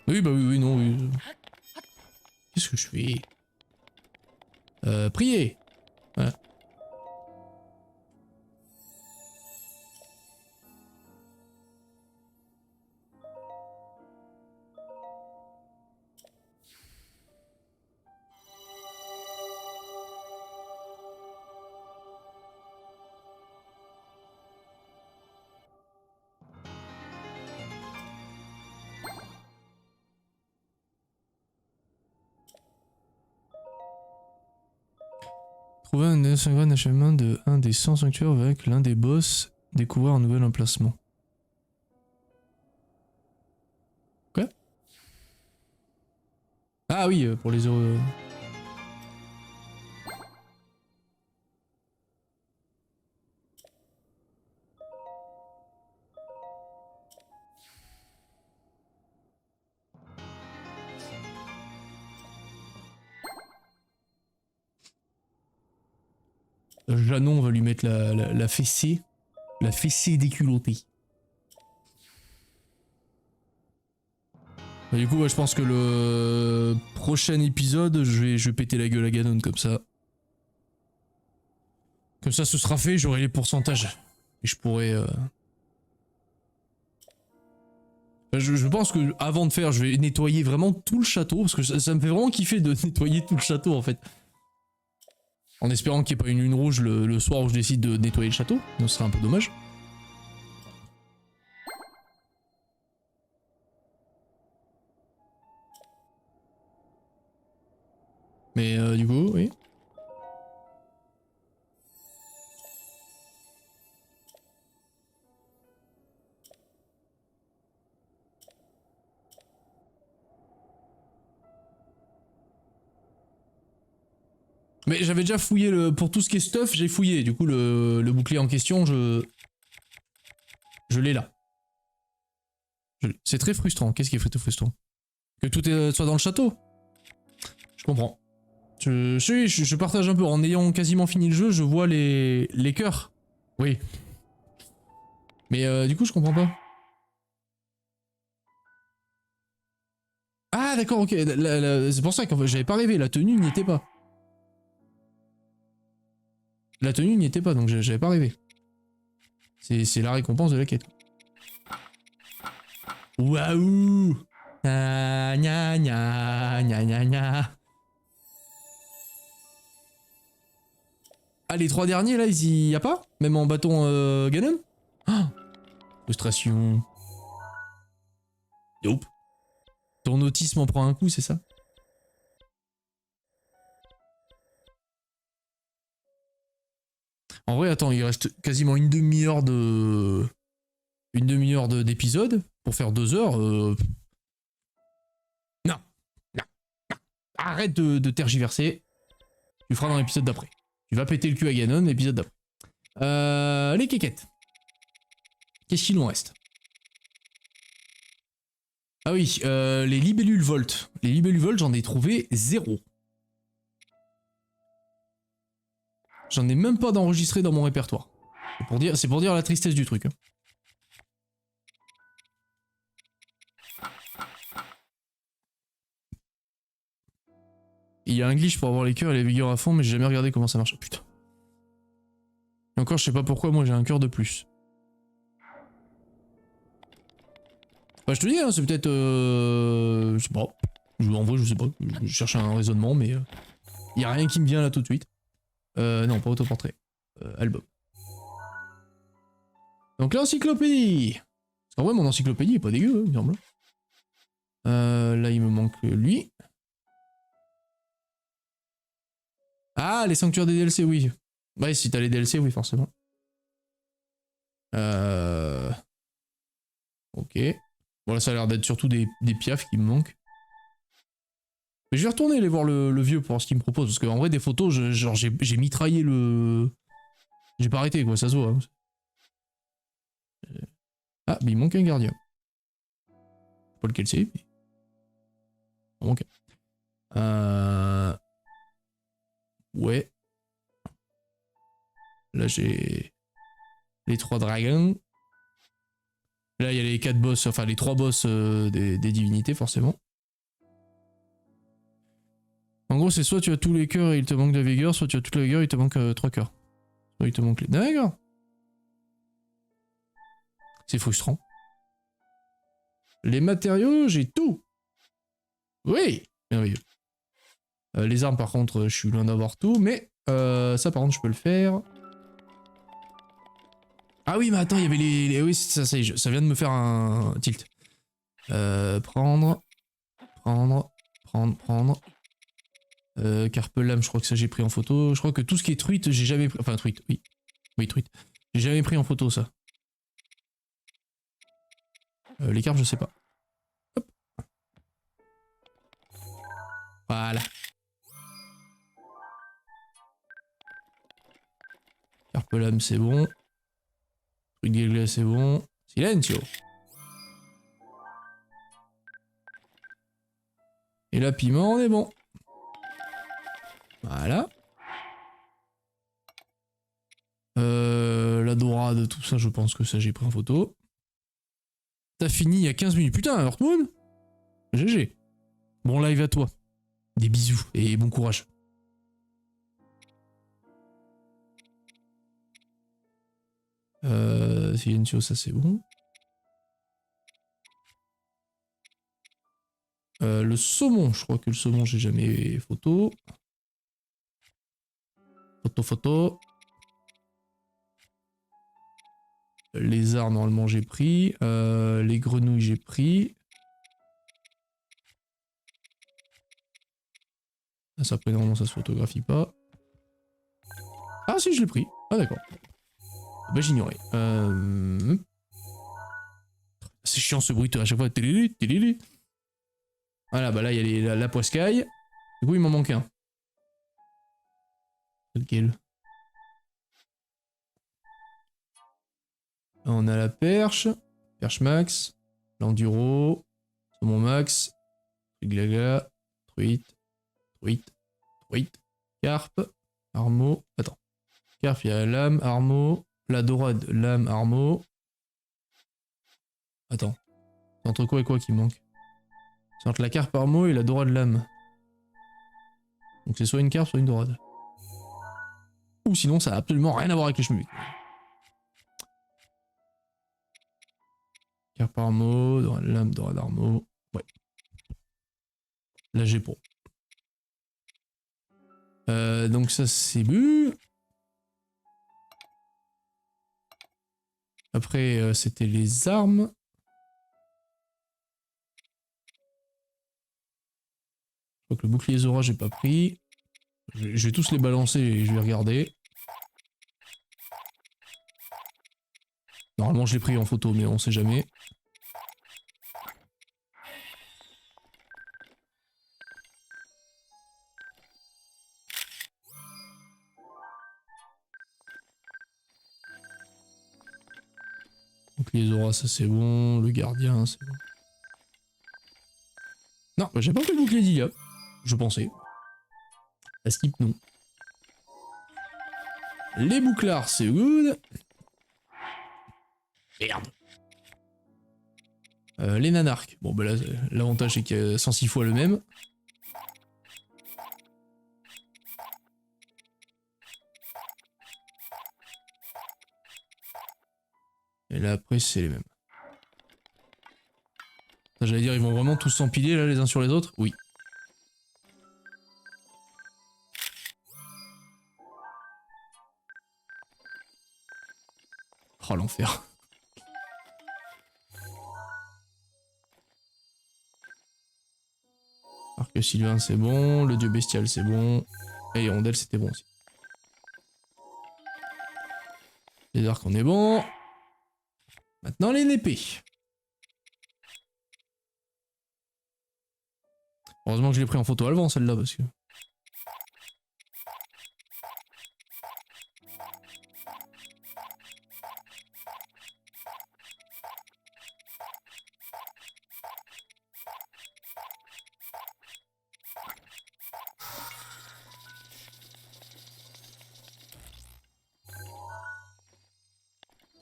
Oui, bah oui, non, oui. Qu'est-ce que je fais? Prier. Ouais. Trouver un secret d'achèvement de un des 100 sanctuaires avec l'un des boss. Découvrir un nouvel emplacement. Quoi? Ah oui, pour les heureux. Janon va lui mettre la fessée. La fessée déculottée. Bah, du coup, ouais, je pense que le prochain épisode, je vais péter la gueule à Ganon comme ça. Comme ça, ce sera fait, j'aurai les pourcentages. Et je pourrai... Je pense que avant de faire, je vais nettoyer vraiment tout le château. Parce que ça me fait vraiment kiffer de nettoyer tout le château en fait. En espérant qu'il n'y ait pas une lune rouge le soir où je décide de nettoyer le château. Ce serait un peu dommage. Mais du coup, oui. Mais j'avais déjà fouillé pour tout ce qui est stuff, j'ai fouillé. Du coup, le bouclier en question, je l'ai là. C'est très frustrant. Qu'est-ce qui est très frustrant? Que tout soit dans le château. Je comprends. Je partage un peu. En ayant quasiment fini le jeu, je vois les cœurs. Oui. Mais du coup, je comprends pas. Ah d'accord, ok. C'est pour ça que j'avais pas rêvé. La tenue n'y était pas. La tenue n'y était pas, donc j'avais pas rêvé. C'est la récompense de la quête. Waouh! Gna gna gna gna gna gna. Ah, les trois derniers là, il y a pas? Même en bâton Ganon? Ah, frustration. Nope. Ton autisme en prend un coup, c'est ça? En vrai, attends, il reste quasiment une demi-heure de... Une demi-heure d'épisode pour faire 2 heures. Non. Non. Non. Arrête de tergiverser. Tu feras dans l'épisode d'après. Tu vas péter le cul à Ganon, l'épisode d'après. Les quéquettes. Qu'est-ce qu'il nous reste? Ah oui, les libellules Volt. Les libellules Volt, j'en ai trouvé 0. J'en ai même pas d'enregistré dans mon répertoire. C'est pour dire la tristesse du truc. Hein. Il y a un glitch pour avoir les cœurs et les vigueurs à fond, mais j'ai jamais regardé comment ça marche. Putain. Et encore, je sais pas pourquoi, moi j'ai un cœur de plus. Bah, je te dis, hein, c'est peut-être... Je sais pas. En vrai, je sais pas. Je cherche un raisonnement, mais... y a rien qui me vient là tout de suite. Non, pas autoportrait. Album. Donc l'encyclopédie. En vrai, mon encyclopédie est pas dégueu, hein, il me semble. Là, il me manque lui. Ah, les sanctuaires des DLC, oui. Ouais, si t'as les DLC, oui, forcément. Ok. Bon, là, ça a l'air d'être surtout des piafs qui me manquent. Mais je vais retourner aller voir le vieux pour voir ce qu'il me propose. Parce qu'en vrai, des photos, genre, j'ai mitraillé le... J'ai pas arrêté, quoi, ça se voit. Hein. Ah, mais il manque un gardien. Je sais pas lequel c'est, mais... Il manque un. Ouais. Là, j'ai... les 3 dragons. Là, il y a les 4 boss, enfin les 3 boss des divinités, forcément. En gros, c'est soit tu as tous les cœurs et il te manque de vigueur, soit tu as toutes les vigueur et il te manque 3 cœurs. Soit il te manque les... D'accord. C'est frustrant. Les matériaux, j'ai tout. Oui, merveilleux. Les armes, par contre, je suis loin d'avoir tout, mais ça, par contre, je peux le faire. Ah oui, mais attends, il y avait oui, ça y est, ça vient de me faire un tilt. Prendre. Carpe lame, je crois que ça j'ai pris en photo. Je crois que tout ce qui est truite, j'ai jamais pris. Enfin, truite, oui. Oui, truite. J'ai jamais pris en photo ça. Les carpes, je sais pas. Hop. Voilà. Carpe lame, c'est bon. Truite gagla, c'est bon. Silencio. Et là, piment, on est bon. Voilà. La dorade, tout ça, je pense que ça, j'ai pris en photo. T'as fini il y a 15 minutes. Putain, Hearthmoon GG. Bon live à toi. Des bisous et bon courage. Silencio, ça c'est bon. Le saumon, je crois que le saumon, j'ai jamais photo. Photo. Les lézard, normalement, j'ai pris. Les grenouilles, j'ai pris. Ça, après, normalement, ça se photographie pas. Ah, si, je l'ai pris. Ah, d'accord. Bah, j'ignorais. C'est chiant ce bruit à chaque fois. Voilà, bah là, il y a la poiscaille. Du coup, il m'en manque un. Lequel? On a la perche. Perche max. L'enduro. Saumon max. Glaga. Truite. Carpe. Armeau. Attends. Carpe, il y a lame, armeau. La dorade, lame, armeau. Attends. C'est entre quoi et quoi qui manque? C'est entre la carpe armeau et la dorade lame. Donc c'est soit une carpe, soit une dorade. Ou sinon ça a absolument rien à voir avec les chemiques. Carpe armeau, dorade lame, dorade armeau. Ouais. Là j'ai pour. Donc ça c'est bu. Après c'était les armes. Je crois que le bouclier Zora j'ai pas pris. Je vais tous les balancer et je vais regarder. Normalement je l'ai pris en photo mais on sait jamais. Donc les auras ça c'est bon, le gardien c'est bon. Non, bah, j'ai pas pris le bouclier d'Ilia, je pensais. La skip non. Les bouclards c'est good. Merde. Les nanarques. Bon bah là l'avantage c'est qu'il y a 106 fois le même. Et là après c'est les mêmes. J'allais dire ils vont vraiment tous s'empiler là les uns sur les autres? Oui. Oh l'enfer. Le Sylvain, c'est bon. Le dieu bestial, c'est bon. Et Hirondelle, c'était bon aussi. Les arcs, on est bon. Maintenant, les épées. Heureusement que je l'ai pris en photo avant, celle-là, parce que...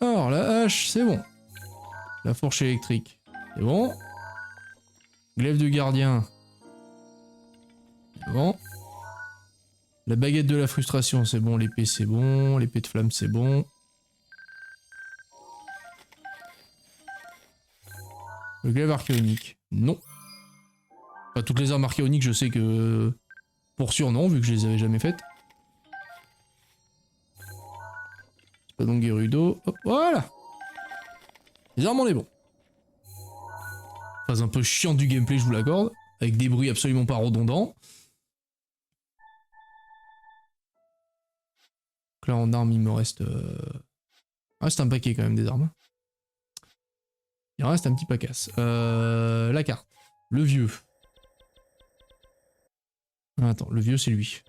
Alors, la hache, c'est bon. La fourche électrique, c'est bon. Glaive du gardien. C'est bon. La baguette de la frustration, c'est bon. L'épée, c'est bon. L'épée de flamme, c'est bon. Le glaive archéonique, non. Enfin, toutes les armes archéoniques, je sais que... Pour sûr, non, vu que je les avais jamais faites. C'est pas donc Gerudo. Hop, voilà. Les armes, on est bon. Phase un peu chiante du gameplay, je vous l'accorde. Avec des bruits absolument pas redondants. Donc là, en armes, il me reste... Il reste un paquet quand même des armes. Il reste un petit pacasse. La carte. Le vieux. Attends, le vieux, c'est lui.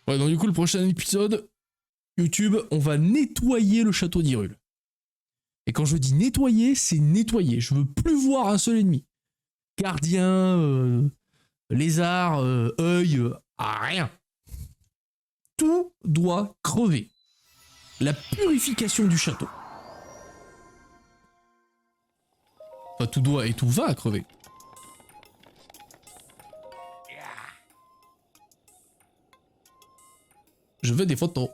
Ouais, donc du coup, le prochain épisode, YouTube, on va nettoyer le château d'Hyrule. Et quand je dis nettoyer, c'est nettoyer. Je veux plus voir un seul ennemi. Gardien, lézard, œil, rien. Tout doit crever. La purification du château. Enfin, tout doit et tout va crever. Je veux des photos.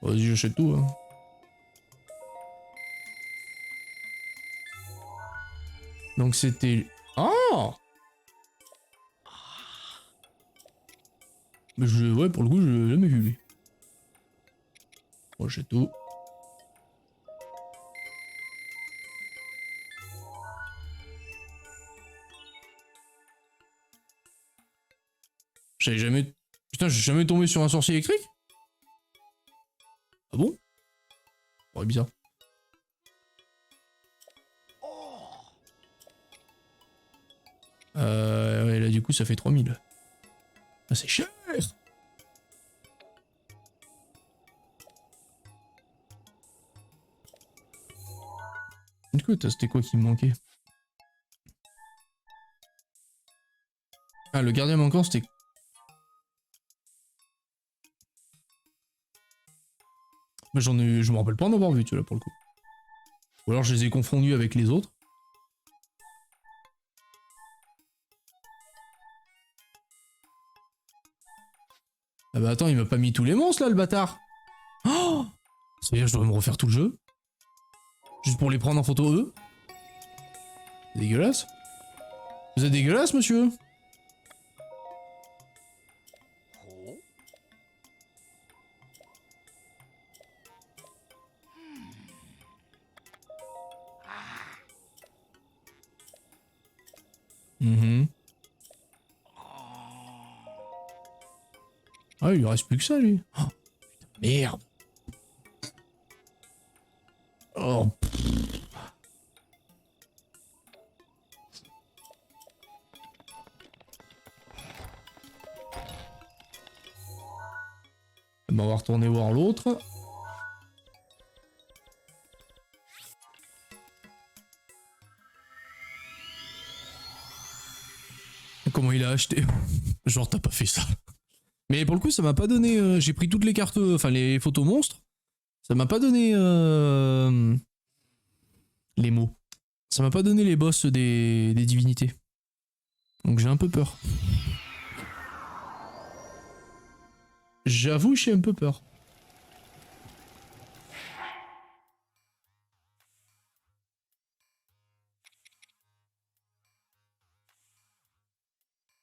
Vas-y, j'achète tout. Hein. Donc c'était... Oh! Mais je... Ouais, pour le coup, je l'ai jamais vu, lui. Bon, j'achète tout. J'avais jamais... Putain, j'ai jamais tombé sur un sorcier électrique? Ah bon? Ouais, bizarre. Ouais, là, du coup, ça fait 3000. Ah, c'est cher! Du coup, c'était quoi qui me manquait? Ah, le gardien manquant, c'était... Bah, j'en ai... Je me rappelle pas en avoir vu, tu vois, pour le coup. Ou alors je les ai confondus avec les autres. Ah bah attends, il m'a pas mis tous les monstres là, le bâtard. Oh! C'est-à-dire je devrais me refaire tout le jeu? Juste pour les prendre en photo eux? C'est dégueulasse. Vous êtes dégueulasse, monsieur? Ah, il lui reste plus que ça, lui. Oh, putain, merde. Oh. On va retourner voir l'autre. Comment il a acheté? Genre, t'as pas fait ça. Mais pour le coup, ça m'a pas donné... j'ai pris toutes les cartes... Enfin, les photos monstres. Ça m'a pas donné... les mots. Ça m'a pas donné les boss des divinités. Donc j'ai un peu peur. J'avoue, j'ai un peu peur.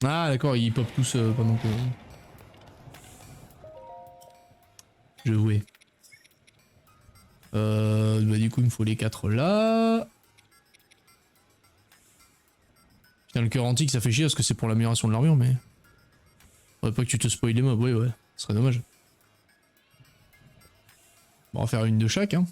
Ah d'accord, ils pop tous pendant que... Je jouais. Bah du coup il me faut les 4 là. Putain le cœur antique ça fait chier parce que c'est pour l'amélioration de l'armure mais... Faudrait pas que tu te spoil les mobs, ouais ce serait dommage. Bon, on va faire une de chaque hein.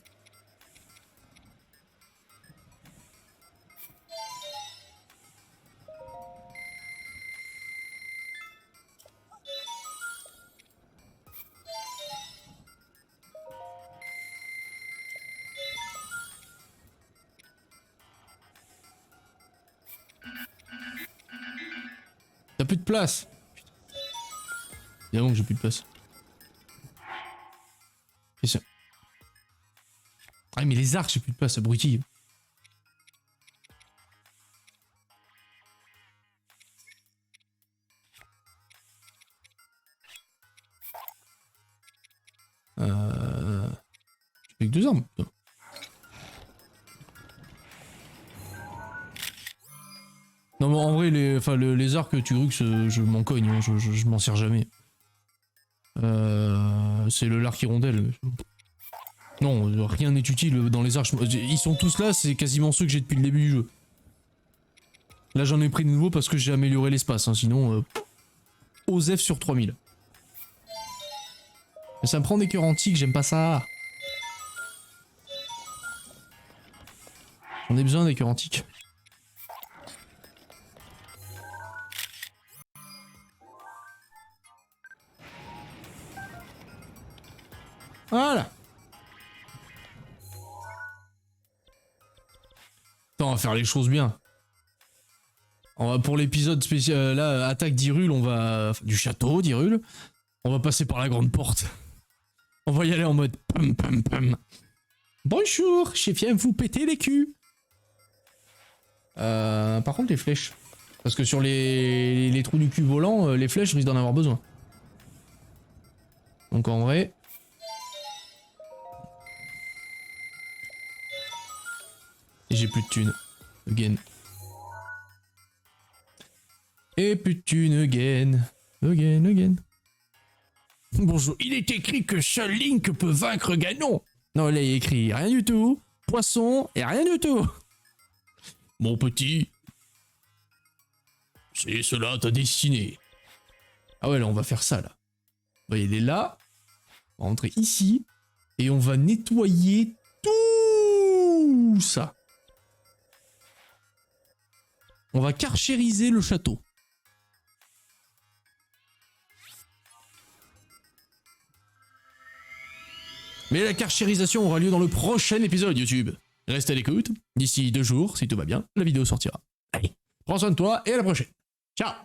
T'as plus de place. Putain. Évidemment que j'ai plus de place. Ah mais les arcs j'ai plus de place, abruti. J'ai plus que 2 armes. Putain. Non mais en vrai les arcs Turux je m'en cogne, hein, je m'en sers jamais. C'est le l'arc hirondelle. Non, rien n'est utile dans les arcs. Ils sont tous là, c'est quasiment ceux que j'ai depuis le début du jeu. Là j'en ai pris de nouveau parce que j'ai amélioré l'espace, hein, sinon... OZEF sur 3000. Mais ça me prend des cœurs antiques, j'aime pas ça. J'en ai besoin des cœurs antiques. Voilà. Attends, on va faire les choses bien. On va pour l'épisode spécial, là, attaque d'Hyrule, on va... Enfin, du château d'Hyrule. On va passer par la grande porte. On va y aller en mode pam pam pam. Bonjour, je viens vous péter les culs. Par contre les flèches. Parce que sur les trous du cul volants, les flèches risquent d'en avoir besoin. Donc en vrai... Et j'ai plus de thunes. Again. Et plus de thunes again. Again. Bonjour. Il est écrit que seul Link peut vaincre Ganon. Non, là il est écrit rien du tout. Poisson et rien du tout. Mon petit, c'est cela ta destinée. Ah ouais, là on va faire ça là. On va y aller là. On va rentrer ici. Et on va nettoyer tout ça. On va karchériser le château. Mais la karchérisation aura lieu dans le prochain épisode YouTube. Reste à l'écoute. D'ici 2 jours, si tout va bien, la vidéo sortira. Allez, prends soin de toi et à la prochaine. Ciao!